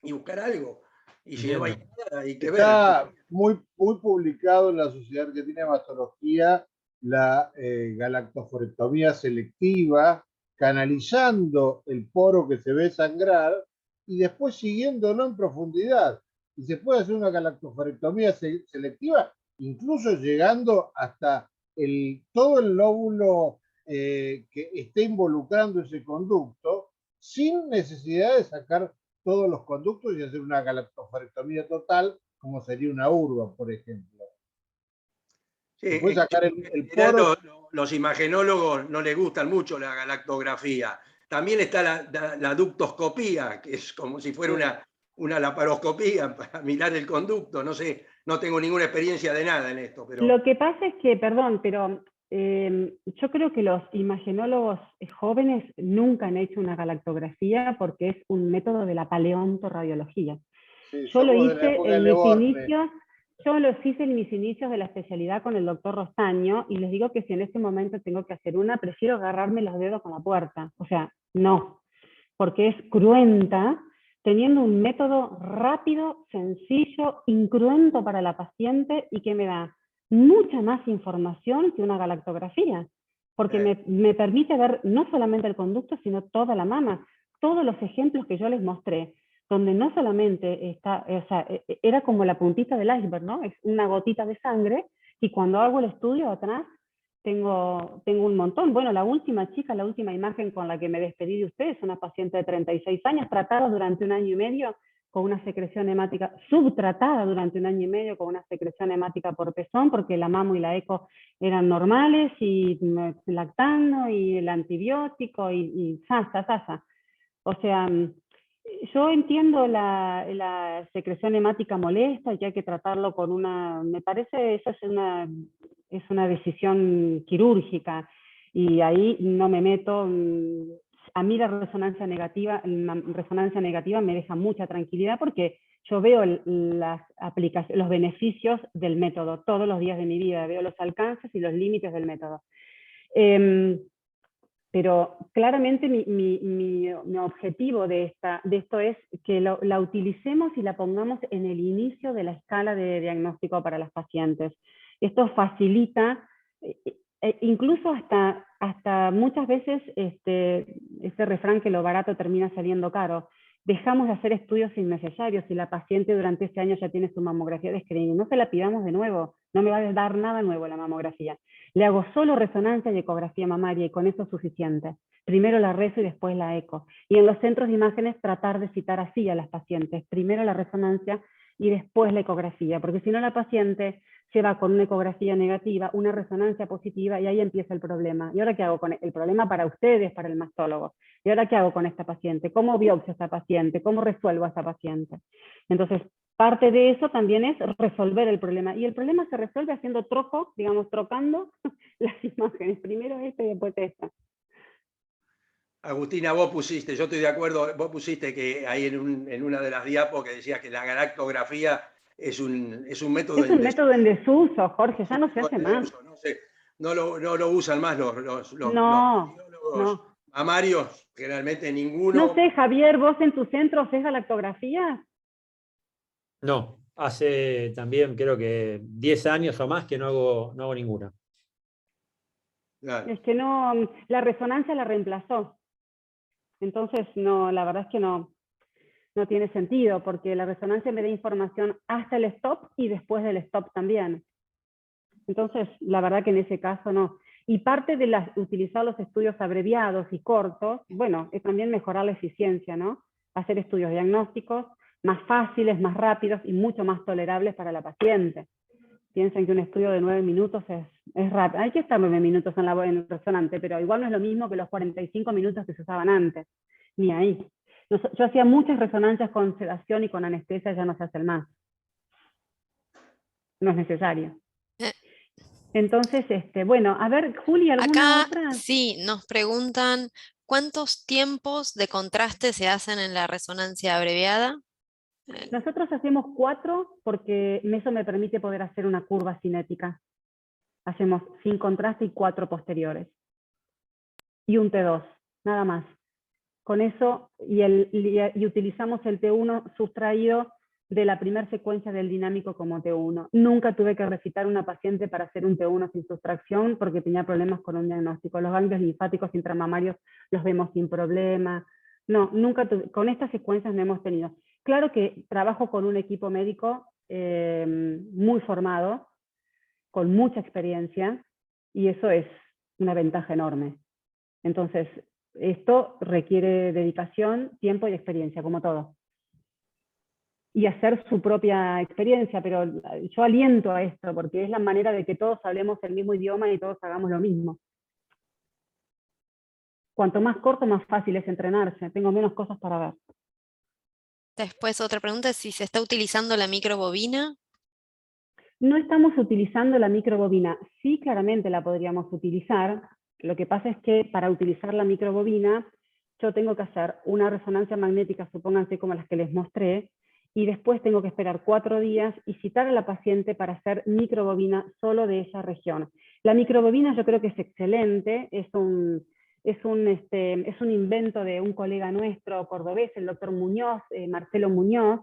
y buscar algo. Y si no hay nada, hay que ver. Está muy publicado en la Sociedad Argentina de Mastología la galactoforectomía selectiva, canalizando el poro que se ve sangrar y después siguiéndolo en profundidad. Y se puede hacer una galactoforectomía selectiva, incluso llegando hasta todo el lóbulo que esté involucrando ese conducto, sin necesidad de sacar todos los conductos y hacer una galactoforectomía total, como sería una urba, por ejemplo. Sí, puede sacar el poro. Los imagenólogos no les gustan mucho la galactografía. También está la ductoscopía, que es como si fuera una laparoscopía para mirar el conducto. No sé, no tengo ninguna experiencia de nada en esto. Pero... Lo que pasa es que, perdón, pero yo creo que los imagenólogos jóvenes nunca han hecho una galactografía porque es un método de la paleontorradiología. Sí, yo lo hice en mis inicios. Yo los hice en mis inicios de la especialidad con el doctor Rostaño y les digo que si en este momento tengo que hacer una, prefiero agarrarme los dedos con la puerta. O sea, no, porque es cruenta, teniendo un método rápido, sencillo, incruento para la paciente y que me da mucha más información que una galactografía, porque me permite ver no solamente el conducto, sino toda la mama. Todos los ejemplos que yo les mostré, donde no solamente está, o sea, era como la puntita del iceberg, ¿no? Es una gotita de sangre, y cuando hago el estudio atrás, tengo un montón. Bueno, la última imagen con la que me despedí de ustedes, una paciente de 36 años, tratada durante 1 año y medio con una secreción hemática, subtratada durante 1 año y medio con una secreción hemática por pezón, porque la mamo y la eco eran normales, y lactando, y el antibiótico, y sasa. O sea, yo entiendo la secreción hemática molesta y que hay que tratarlo con me parece esa es una decisión quirúrgica, y ahí no me meto. A mí la resonancia negativa me deja mucha tranquilidad porque yo veo los beneficios del método todos los días de mi vida, veo los alcances y los límites del método. Pero claramente mi objetivo de esto es que la utilicemos y la pongamos en el inicio de la escala de diagnóstico para las pacientes. Esto facilita, incluso hasta muchas veces, ese refrán que lo barato termina saliendo caro. Dejamos de hacer estudios innecesarios. Si la paciente durante este año ya tiene su mamografía de screening, no se la pidamos de nuevo, no me va a dar nada nuevo la mamografía. Le hago solo resonancia y ecografía mamaria, y con eso es suficiente. Primero la reso y después la eco. Y en los centros de imágenes tratar de citar así a las pacientes. Primero la resonancia y después la ecografía, porque si no la paciente se va con una ecografía negativa, una resonancia positiva, y ahí empieza el problema. ¿Y ahora qué hago con el problema para ustedes, para el mastólogo? ¿Y ahora qué hago con esta paciente? ¿Cómo biopsio a esta paciente? ¿Cómo resuelvo a esta paciente? Entonces, parte de eso también es resolver el problema. Y el problema se resuelve haciendo troco, digamos, trocando las imágenes. Primero esta y después esta. Agustina, vos pusiste, yo estoy de acuerdo, vos pusiste que ahí en una de las diapos que decía que la galactografía es un método en desuso, Jorge, ya no se hace más. No lo usan más los no. mamarios, generalmente ninguno. No sé, Javier, ¿vos en tu centro haces galactografía? No, hace también creo que 10 años o más que no hago ninguna. Claro. Es que no, la resonancia la reemplazó. Entonces, no, la verdad es que no tiene sentido, porque la resonancia me da información hasta el stop y después del stop también. Entonces, la verdad que en ese caso no. Y parte de utilizar los estudios abreviados y cortos, bueno, es también mejorar la eficiencia, ¿no? Hacer estudios diagnósticos más fáciles, más rápidos y mucho más tolerables para la paciente. Piensen que un estudio de 9 minutos es rápido. Hay que estar 9 minutos en el resonante, pero igual no es lo mismo que los 45 minutos que se usaban antes. Ni ahí. Yo hacía muchas resonancias con sedación y con anestesia, ya no se hacen más. No es necesario. Entonces, bueno, a ver, Juli, ¿alguna otra? Acá sí, nos preguntan, ¿cuántos tiempos de contraste se hacen en la resonancia abreviada? Nosotros hacemos 4 porque eso me permite poder hacer una curva cinética. Hacemos sin contraste y 4 posteriores. Y un T2, nada más. Con eso, y utilizamos el T1 sustraído de la primera secuencia del dinámico como T1. Nunca tuve que recitar a una paciente para hacer un T1 sin sustracción porque tenía problemas con un diagnóstico. Los ganglios linfáticos intramamarios los vemos sin problema. No, nunca con estas secuencias no hemos tenido. Claro que trabajo con un equipo médico muy formado, con mucha experiencia, y eso es una ventaja enorme. Entonces, esto requiere dedicación, tiempo y experiencia, como todo. Y hacer su propia experiencia, pero yo aliento a esto, porque es la manera de que todos hablemos el mismo idioma y todos hagamos lo mismo. Cuanto más corto, más fácil es entrenarse. Tengo menos cosas para ver. Después otra pregunta es si se está utilizando la microbobina. No estamos utilizando la microbobina. Sí, claramente la podríamos utilizar. Lo que pasa es que para utilizar la microbobina, yo tengo que hacer una resonancia magnética, supónganse como las que les mostré, y después tengo que esperar 4 días y citar a la paciente para hacer microbobina solo de esa región. La microbobina yo creo que es excelente, es un invento de un colega nuestro cordobés, el doctor Muñoz, Marcelo Muñoz.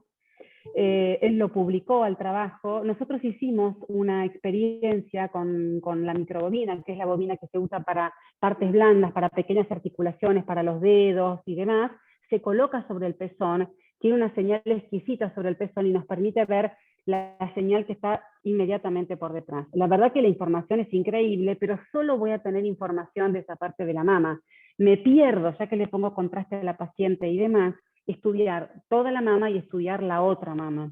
Él lo publicó al trabajo. Nosotros hicimos una experiencia con la microbobina, que es la bobina que se usa para partes blandas, para pequeñas articulaciones, para los dedos y demás. Se coloca sobre el pezón, tiene una señal exquisita sobre el pezón y nos permite ver la señal que está inmediatamente por detrás. La verdad que la información es increíble, pero solo voy a tener información de esa parte de la mama. Me pierdo, ya que le pongo contraste a la paciente y demás, estudiar toda la mama y estudiar la otra mama.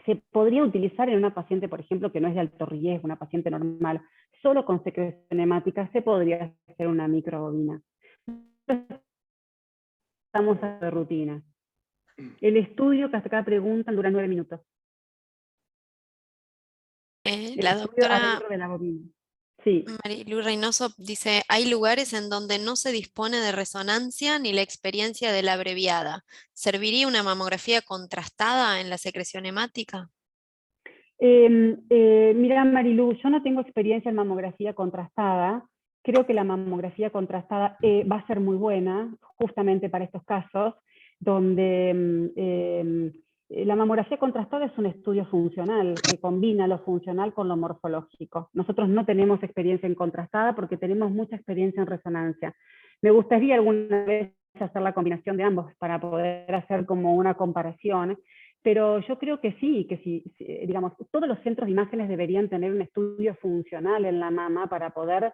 Se podría utilizar en una paciente, por ejemplo, que no es de alto riesgo, una paciente normal, solo con secreción hemática, se podría hacer una microbobina. Estamos de rutina. El estudio que hasta acá preguntan dura 9 minutos. La doctora de la bobina. Sí. Marilu Reynoso dice, hay lugares en donde no se dispone de resonancia ni la experiencia de la abreviada. ¿Serviría una mamografía contrastada en la secreción hemática? Mira, Marilu, yo no tengo experiencia en mamografía contrastada. Creo que la mamografía contrastada va a ser muy buena, justamente para estos casos, donde la mamografía contrastada es un estudio funcional, que combina lo funcional con lo morfológico. Nosotros no tenemos experiencia en contrastada porque tenemos mucha experiencia en resonancia. Me gustaría alguna vez hacer la combinación de ambos para poder hacer como una comparación, pero yo creo que sí, digamos, todos los centros de imágenes deberían tener un estudio funcional en la mama para poder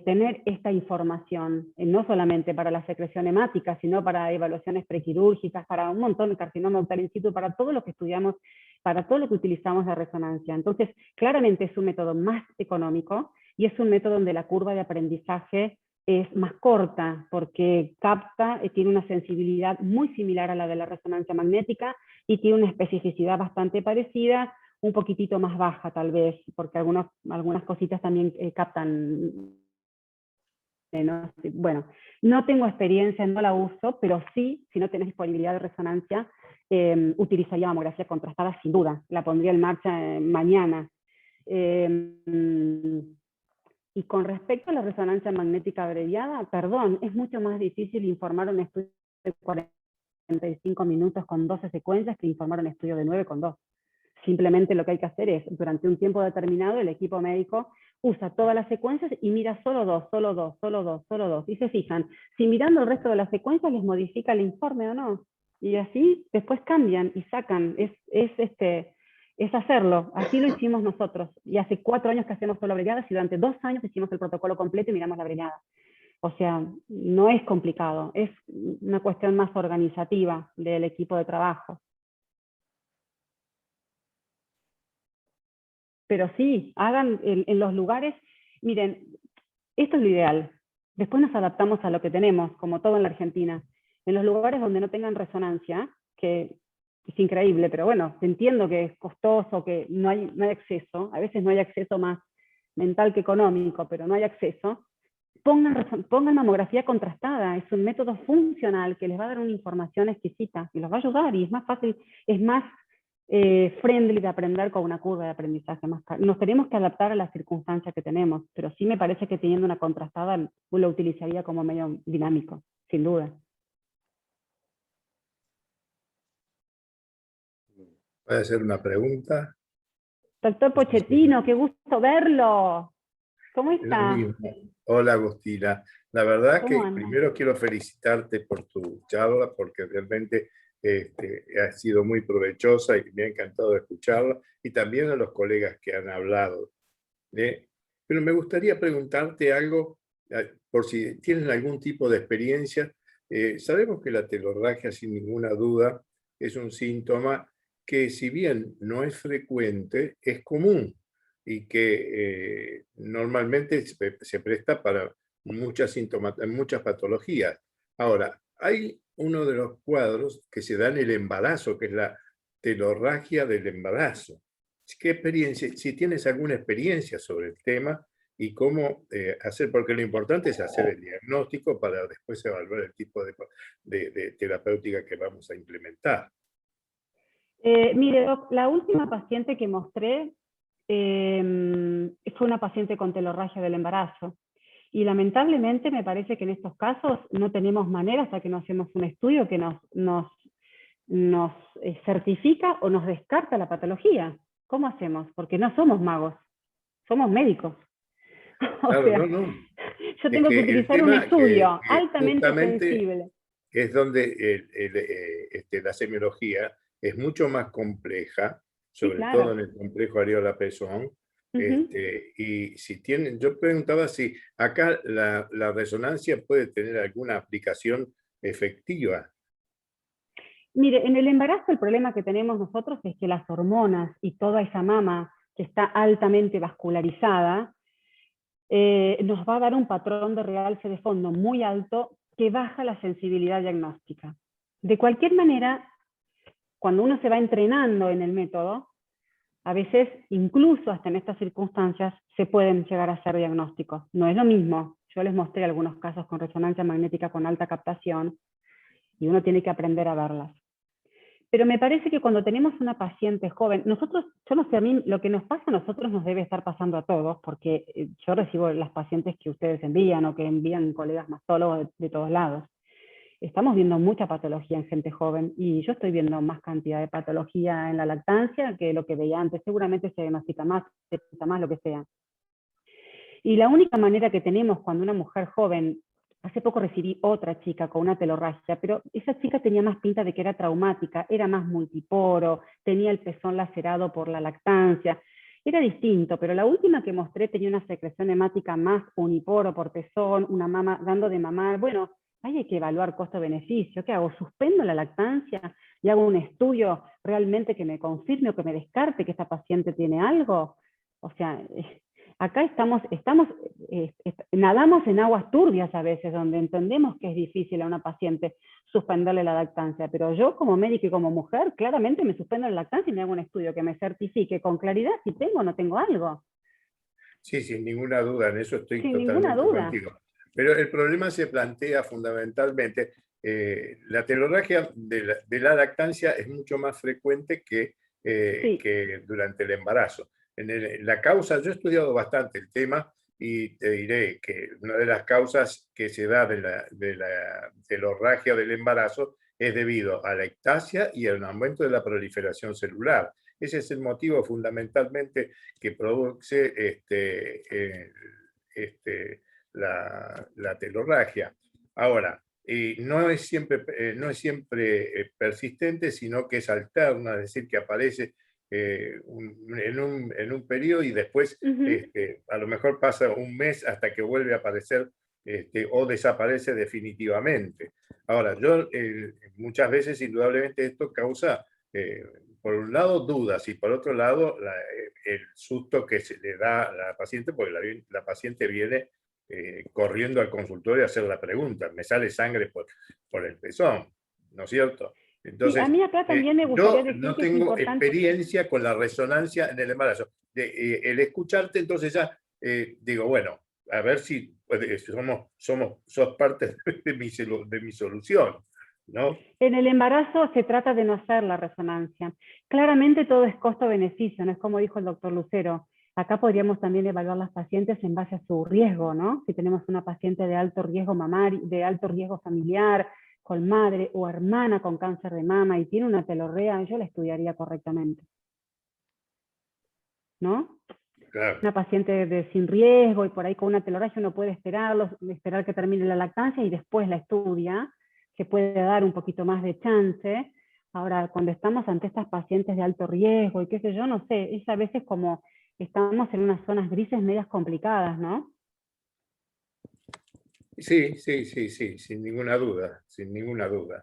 tener esta información, no solamente para la secreción hemática, sino para evaluaciones prequirúrgicas, para un montón de carcinoma ductal in situ, para todo lo que estudiamos para todo lo que utilizamos la resonancia. Entonces, claramente es un método más económico y es un método donde la curva de aprendizaje es más corta, porque capta, tiene una sensibilidad muy similar a la de la resonancia magnética y tiene una especificidad bastante parecida, un poquitito más baja tal vez, porque algunas cositas también captan menos. Bueno, no tengo experiencia, no la uso, pero sí, si no tenés disponibilidad de resonancia, utilizaría mamografía contrastada sin duda, la pondría en marcha mañana. Y con respecto a la resonancia magnética abreviada, perdón, es mucho más difícil informar un estudio de 45 minutos con 12 secuencias que informar un estudio de 9 con 2. Simplemente lo que hay que hacer es, durante un tiempo determinado, el equipo médico usa todas las secuencias y mira solo dos, solo dos, solo dos, solo dos. Y se fijan, si mirando el resto de las secuencias les modifica el informe o no. Y así después cambian y sacan. Es hacerlo. Así lo hicimos nosotros. Y hace 4 años que hacemos solo abreviadas y durante 2 años hicimos el protocolo completo y miramos la abreviada. O sea, no es complicado. Es una cuestión más organizativa del equipo de trabajo. Pero sí, hagan en los lugares, miren, esto es lo ideal. Después nos adaptamos a lo que tenemos, como todo en la Argentina. En los lugares donde no tengan resonancia, que es increíble, pero bueno, entiendo que es costoso, que no hay acceso, a veces no hay acceso más mental que económico, pero no hay acceso, pongan mamografía contrastada, es un método funcional que les va a dar una información exquisita y los va a ayudar y es más fácil, es más friendly de aprender con una curva de aprendizaje más. Nos tenemos que adaptar a las circunstancias que tenemos, pero sí me parece que teniendo una contrastada lo utilizaría como medio dinámico, sin duda. ¿Puede hacer una pregunta? Doctor Pochettino, qué gusto verlo. ¿Cómo está? Hola, Agustina. La verdad que anda? primero quiero felicitarte por tu charla, porque realmente ha sido muy provechosa y me ha encantado escucharla, y también a los colegas que han hablado. Pero me gustaría preguntarte algo, por si tienes algún tipo de experiencia. Sabemos que la telorragia, sin ninguna duda, es un síntoma que, si bien no es frecuente, es común y que normalmente se presta para muchas patologías. Ahora, hay uno de los cuadros que se da en el embarazo, que es la telorragia del embarazo. ¿Qué experiencia, si tienes alguna experiencia sobre el tema y cómo hacer? Porque lo importante es hacer el diagnóstico para después evaluar el tipo de terapéutica que vamos a implementar. Mire, Doc, la última paciente que mostré fue una paciente con telorragia del embarazo. Y lamentablemente me parece que en estos casos no tenemos manera hasta que no hacemos un estudio que nos certifica o nos descarta la patología. ¿Cómo hacemos? Porque no somos magos, somos médicos. Claro, sea, no. Yo tengo que utilizar un estudio altamente sensible. Es donde la semiología es mucho más compleja, sobre todo en el complejo areola-pezón. Y si tienen, yo preguntaba si acá la resonancia puede tener alguna aplicación efectiva. Mire, en el embarazo el problema que tenemos nosotros es que las hormonas y toda esa mama que está altamente vascularizada nos va a dar un patrón de realce de fondo muy alto que baja la sensibilidad diagnóstica. De cualquier manera, cuando uno se va entrenando en el método, a veces, incluso hasta en estas circunstancias, se pueden llegar a hacer diagnósticos. No es lo mismo. Yo les mostré algunos casos con resonancia magnética con alta captación y uno tiene que aprender a verlas. Pero me parece que cuando tenemos una paciente joven, nosotros, yo no sé, a mí lo que nos pasa a nosotros nos debe estar pasando a todos, porque yo recibo las pacientes que ustedes envían o que envían colegas mastólogos de todos lados. Estamos viendo mucha patología en gente joven y yo estoy viendo más cantidad de patología en la lactancia que lo que veía antes. Seguramente se diagnostica más, se detecta más, lo que sea. Y la única manera que tenemos cuando una mujer joven, hace poco recibí otra chica con una telorragia, pero esa chica tenía más pinta de que era traumática, era más multiporo, tenía el pezón lacerado por la lactancia. Era distinto, pero la última que mostré tenía una secreción hemática más uniporo por pezón, una mama dando de mamar. Bueno, ahí hay que evaluar costo-beneficio. ¿Qué hago? ¿Suspendo la lactancia y hago un estudio realmente que me confirme o que me descarte que esta paciente tiene algo? O sea, acá nadamos en aguas turbias a veces, donde entendemos que es difícil a una paciente suspenderle la lactancia, pero yo como médico y como mujer, claramente me suspendo la lactancia y me hago un estudio que me certifique con claridad si tengo o no tengo algo. Sí, sin ninguna duda, en eso estoy Sin ninguna totalmente duda. contigo. Pero el problema se plantea fundamentalmente, la telorragia de la lactancia es mucho más frecuente que durante el embarazo. La causa, yo he estudiado bastante el tema y te diré que una de las causas que se da de la telorragia del embarazo es debido a la ectasia y al aumento de la proliferación celular. Ese es el motivo fundamentalmente que produce la telorragia. Ahora, no es siempre persistente, sino que es alterna, es decir, que aparece en un periodo y después a lo mejor pasa un mes hasta que vuelve a aparecer o desaparece definitivamente. Ahora, muchas veces indudablemente esto causa, por un lado, dudas y por otro lado, el susto que se le da a la paciente, porque la paciente viene corriendo al consultorio a hacer la pregunta, me sale sangre por el pezón, ¿no es cierto? Entonces, sí, a mí acá también me gustaría decir no que es tengo importante. experiencia con la resonancia en el embarazo. El escucharte, entonces ya digo, bueno, a ver si sos parte de mi solución, ¿no? En el embarazo se trata de no hacer la resonancia. Claramente todo es costo-beneficio, no es como dijo el doctor Lucero. Acá podríamos también evaluar las pacientes en base a su riesgo, ¿no? Si tenemos una paciente de alto riesgo mamario, de alto riesgo familiar, con madre o hermana con cáncer de mama y tiene una telorrea, yo la estudiaría correctamente, ¿no? Claro. Una paciente sin riesgo y por ahí con una telorragia uno puede esperar que termine la lactancia y después la estudia, que puede dar un poquito más de chance. Ahora, cuando estamos ante estas pacientes de alto riesgo y qué sé yo, no sé, es a veces como estamos en unas zonas grises medias complicadas, ¿no? Sí, sin ninguna duda, sin ninguna duda.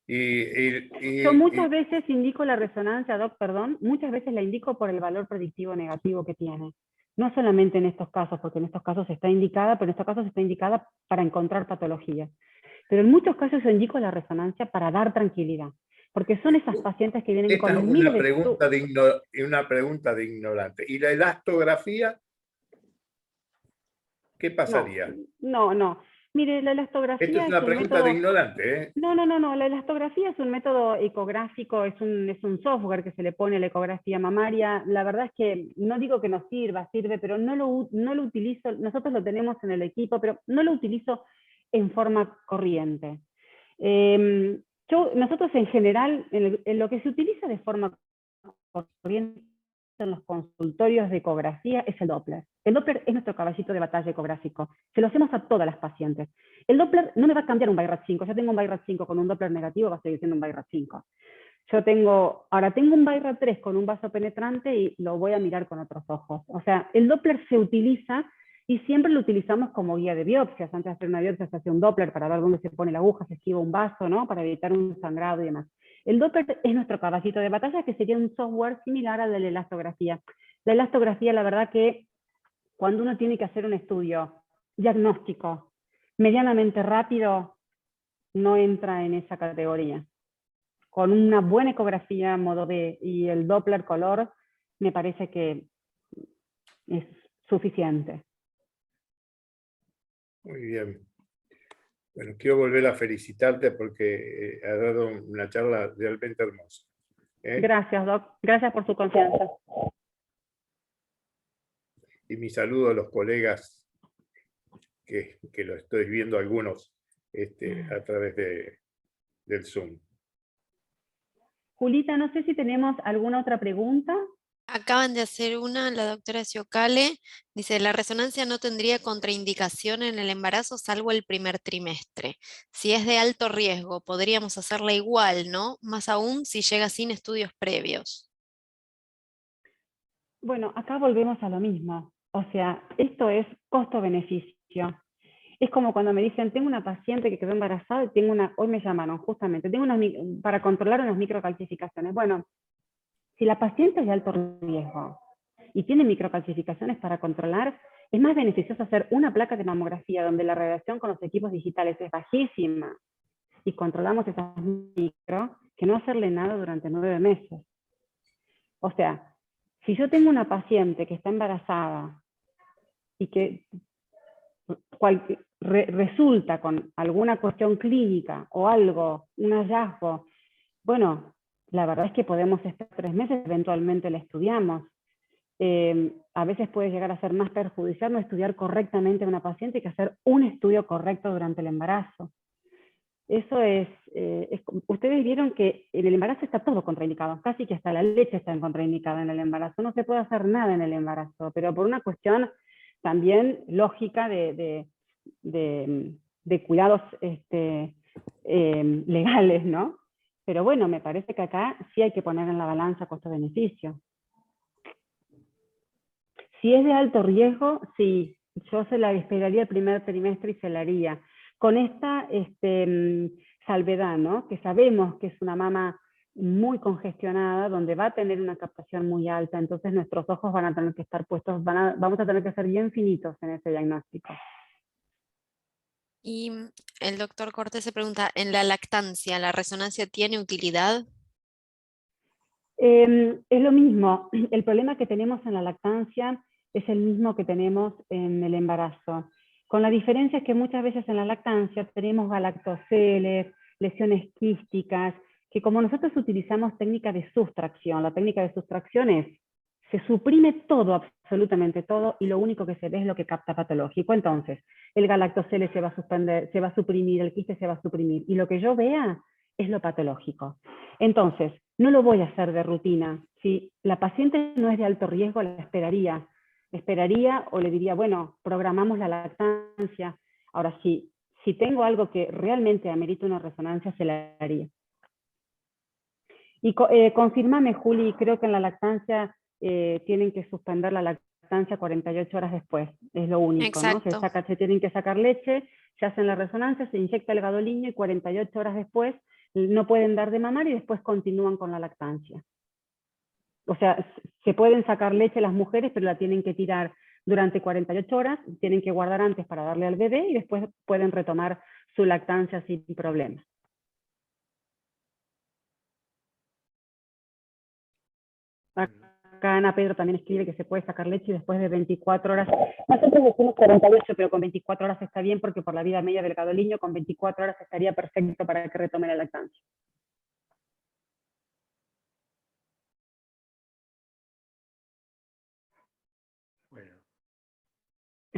Yo muchas veces indico la resonancia, Doc, perdón, muchas veces la indico por el valor predictivo negativo que tiene. No solamente en estos casos, porque en estos casos está indicada, pero en estos casos está indicada para encontrar patologías. Pero en muchos casos yo indico la resonancia para dar tranquilidad, porque son esas pacientes que vienen Esta con es miles de... una pregunta de ignorante. ¿Y la elastografía? ¿Qué pasaría? No. Mire, la elastografía Esto es una pregunta de ignorante, ¿eh? No. La elastografía es un método ecográfico, es un software que se le pone a la ecografía mamaria. La verdad es que no digo que no sirve, pero no lo utilizo, nosotros lo tenemos en el equipo, pero no lo utilizo en forma corriente. Nosotros en general, en lo que se utiliza de forma corriente en los consultorios de ecografía es el Doppler. El Doppler es nuestro caballito de batalla ecográfico. Se lo hacemos a todas las pacientes. El Doppler no me va a cambiar un BI-RAD 5. Yo tengo un BI-RAD 5 con un Doppler negativo, va a seguir siendo un BI-RAD 5. Ahora tengo un BI-RAD 3 con un vaso penetrante y lo voy a mirar con otros ojos. O sea, el Doppler se utiliza y siempre lo utilizamos como guía de biopsias. Antes de hacer una biopsia se hace un Doppler para ver dónde se pone la aguja, se esquiva un vaso, ¿no? Para evitar un sangrado y demás. El Doppler es nuestro caballito de batalla, que sería un software similar al de la elastografía. La elastografía, la verdad que cuando uno tiene que hacer un estudio diagnóstico medianamente rápido, no entra en esa categoría. Con una buena ecografía modo B y el Doppler color, me parece que es suficiente. Muy bien. Bueno, quiero volver a felicitarte porque has dado una charla realmente hermosa. Gracias, Doc. Gracias por su confianza. Y mi saludo a los colegas que lo estoy viendo algunos a través del Zoom. Julita, no sé si tenemos alguna otra pregunta. Acaban de hacer una, la doctora Ciocale, dice, la resonancia no tendría contraindicación en el embarazo salvo el primer trimestre. Si es de alto riesgo, podríamos hacerla igual, ¿no? Más aún si llega sin estudios previos. Bueno, acá volvemos a lo mismo. O sea, esto es costo-beneficio. Es como cuando me dicen, tengo una paciente que quedó embarazada y hoy me llamaron justamente, para controlar unas microcalcificaciones. Bueno, si la paciente es de alto riesgo y tiene microcalcificaciones para controlar, es más beneficioso hacer una placa de mamografía donde la radiación con los equipos digitales es bajísima y controlamos esas micro, que no hacerle nada durante 9 meses. O sea, si yo tengo una paciente que está embarazada y que resulta con alguna cuestión clínica o algo, un hallazgo, bueno, la verdad es que podemos estar 3 meses, eventualmente la estudiamos. A veces puede llegar a ser más perjudicial no estudiar correctamente a una paciente que hacer un estudio correcto durante el embarazo. Eso ustedes vieron que en el embarazo está todo contraindicado, casi que hasta la leche está contraindicada en el embarazo. No se puede hacer nada en el embarazo, pero por una cuestión también lógica de cuidados legales, ¿no? Pero bueno, me parece que acá sí hay que poner en la balanza costo-beneficio. Si es de alto riesgo, sí, yo se la esperaría el primer trimestre y se la haría. Con esta salvedad, ¿no? Que sabemos que es una mama muy congestionada, donde va a tener una captación muy alta, entonces nuestros ojos van a tener que estar puestos, vamos a tener que ser bien finitos en ese diagnóstico. Y el doctor Cortés se pregunta, ¿en la lactancia la resonancia tiene utilidad? Es lo mismo, el problema que tenemos en la lactancia es el mismo que tenemos en el embarazo. Con la diferencia es que muchas veces en la lactancia tenemos galactoceles, lesiones quísticas, que como nosotros utilizamos técnica de sustracción, la técnica de sustracción se suprime todo, absolutamente todo, y lo único que se ve es lo que capta patológico. Entonces, el galactocele se va a suspender, se va a suprimir, el quiste se va a suprimir, y lo que yo vea es lo patológico. Entonces, no lo voy a hacer de rutina. Si la paciente no es de alto riesgo, la esperaría o le diría, bueno, programamos la lactancia. Ahora, si tengo algo que realmente amerita una resonancia, se la haría. Y confírmame, Juli, creo que en la lactancia tienen que suspender la lactancia 48 horas después, es lo único. Exacto. ¿No? Se tienen que sacar leche, se hacen la resonancia, se inyecta el gadolinium y 48 horas después no pueden dar de mamar y después continúan con la lactancia. O sea, se pueden sacar leche las mujeres, pero la tienen que tirar durante 48 horas, tienen que guardar antes para darle al bebé y después pueden retomar su lactancia sin problema. Acá Ana Pedro también escribe que se puede sacar leche y después de 24 horas. Nosotros decimos 48, pero con 24 horas está bien porque por la vida media del gadolinium con 24 horas estaría perfecto para que retome la lactancia. Bueno.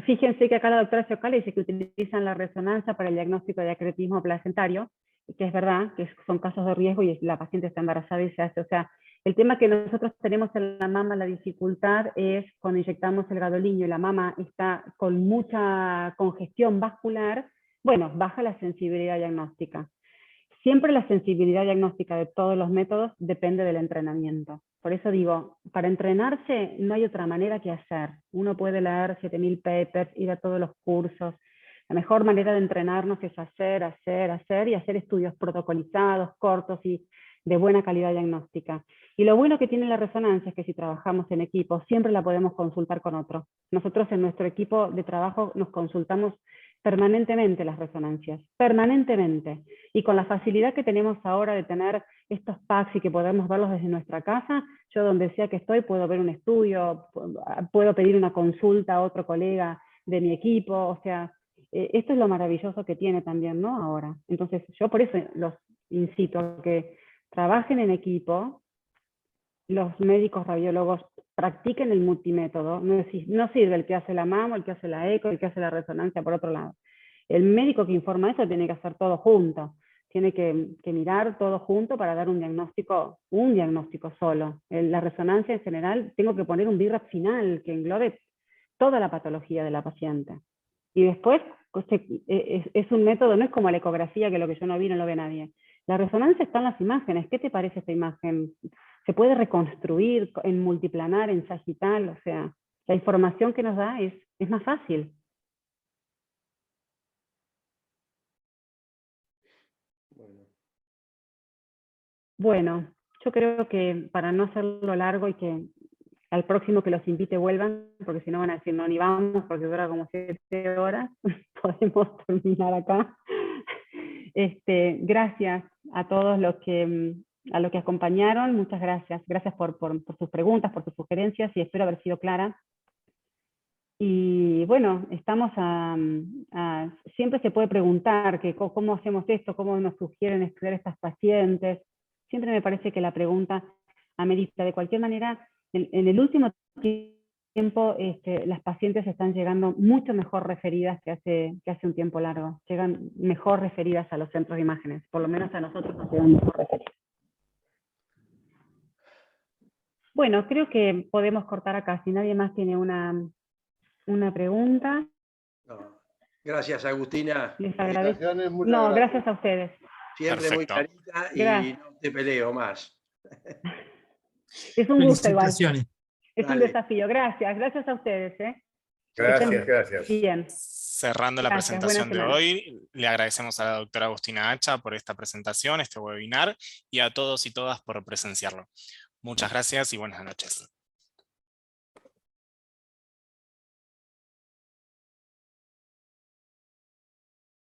Fíjense que acá la doctora Ciocala dice que utilizan la resonancia para el diagnóstico de acretismo placentario, que es verdad, que son casos de riesgo y la paciente está embarazada y se hace. O sea, el tema que nosotros tenemos en la mama, la dificultad es cuando inyectamos el gadolinium y la mama está con mucha congestión vascular, bueno, baja la sensibilidad diagnóstica. Siempre la sensibilidad diagnóstica de todos los métodos depende del entrenamiento. Por eso digo, para entrenarse no hay otra manera que hacer. Uno puede leer 7000 papers, ir a todos los cursos. La mejor manera de entrenarnos es hacer y hacer estudios protocolizados, cortos y de buena calidad diagnóstica. Y lo bueno que tiene la resonancia es que si trabajamos en equipo, siempre la podemos consultar con otro. Nosotros en nuestro equipo de trabajo nos consultamos permanentemente las resonancias, permanentemente. Y con la facilidad que tenemos ahora de tener estos packs y que podemos verlos desde nuestra casa, yo donde sea que estoy puedo ver un estudio, puedo pedir una consulta a otro colega de mi equipo, o sea, esto es lo maravilloso que tiene también, ¿no? Ahora. Entonces yo por eso los incito a que trabajen en equipo, los médicos radiólogos practiquen el multimétodo, no sirve el que hace la mamo, el que hace la eco, el que hace la resonancia por otro lado. El médico que informa eso tiene que hacer todo junto, tiene que mirar todo junto para dar un diagnóstico solo. La resonancia en general, tengo que poner un BIRAP final que englobe toda la patología de la paciente. Y después es un método, no es como la ecografía, que lo que yo no vi no lo ve nadie. La resonancia está en las imágenes. ¿Qué te parece esta imagen? Se puede reconstruir en multiplanar, en sagital, o sea, la información que nos da es más fácil. Bueno, yo creo que para no hacerlo largo y que al próximo que los invite vuelvan, porque si no van a decir no, ni vamos, porque dura como 7 horas, podemos terminar acá. Gracias a todos los que acompañaron, muchas gracias. Gracias por sus preguntas, por sus sugerencias, y espero haber sido clara. Y bueno, estamos siempre se puede preguntar que cómo hacemos esto, cómo nos sugieren estudiar estas pacientes. Siempre me parece que la pregunta amerita. De cualquier manera, en el último tiempo las pacientes están llegando mucho mejor referidas que hace un tiempo largo. Llegan mejor referidas a los centros de imágenes, por lo menos a nosotros nos llegan mejor referidas. Bueno, creo que podemos cortar acá, si nadie más tiene una pregunta. No. Gracias, Agustina. Les agradezco. No, gracias a ustedes. Siempre Perfecto. muy clarita y Gracias. no te peleo más. Es un gusto igual. Felicitaciones. Es un desafío. Gracias a ustedes. Gracias. Bien. Cerrando la Gracias, presentación de buena semana. hoy, le agradecemos a la doctora Agustina Hacha por esta presentación, este webinar, y a todos y todas por presenciarlo. Muchas gracias y buenas noches.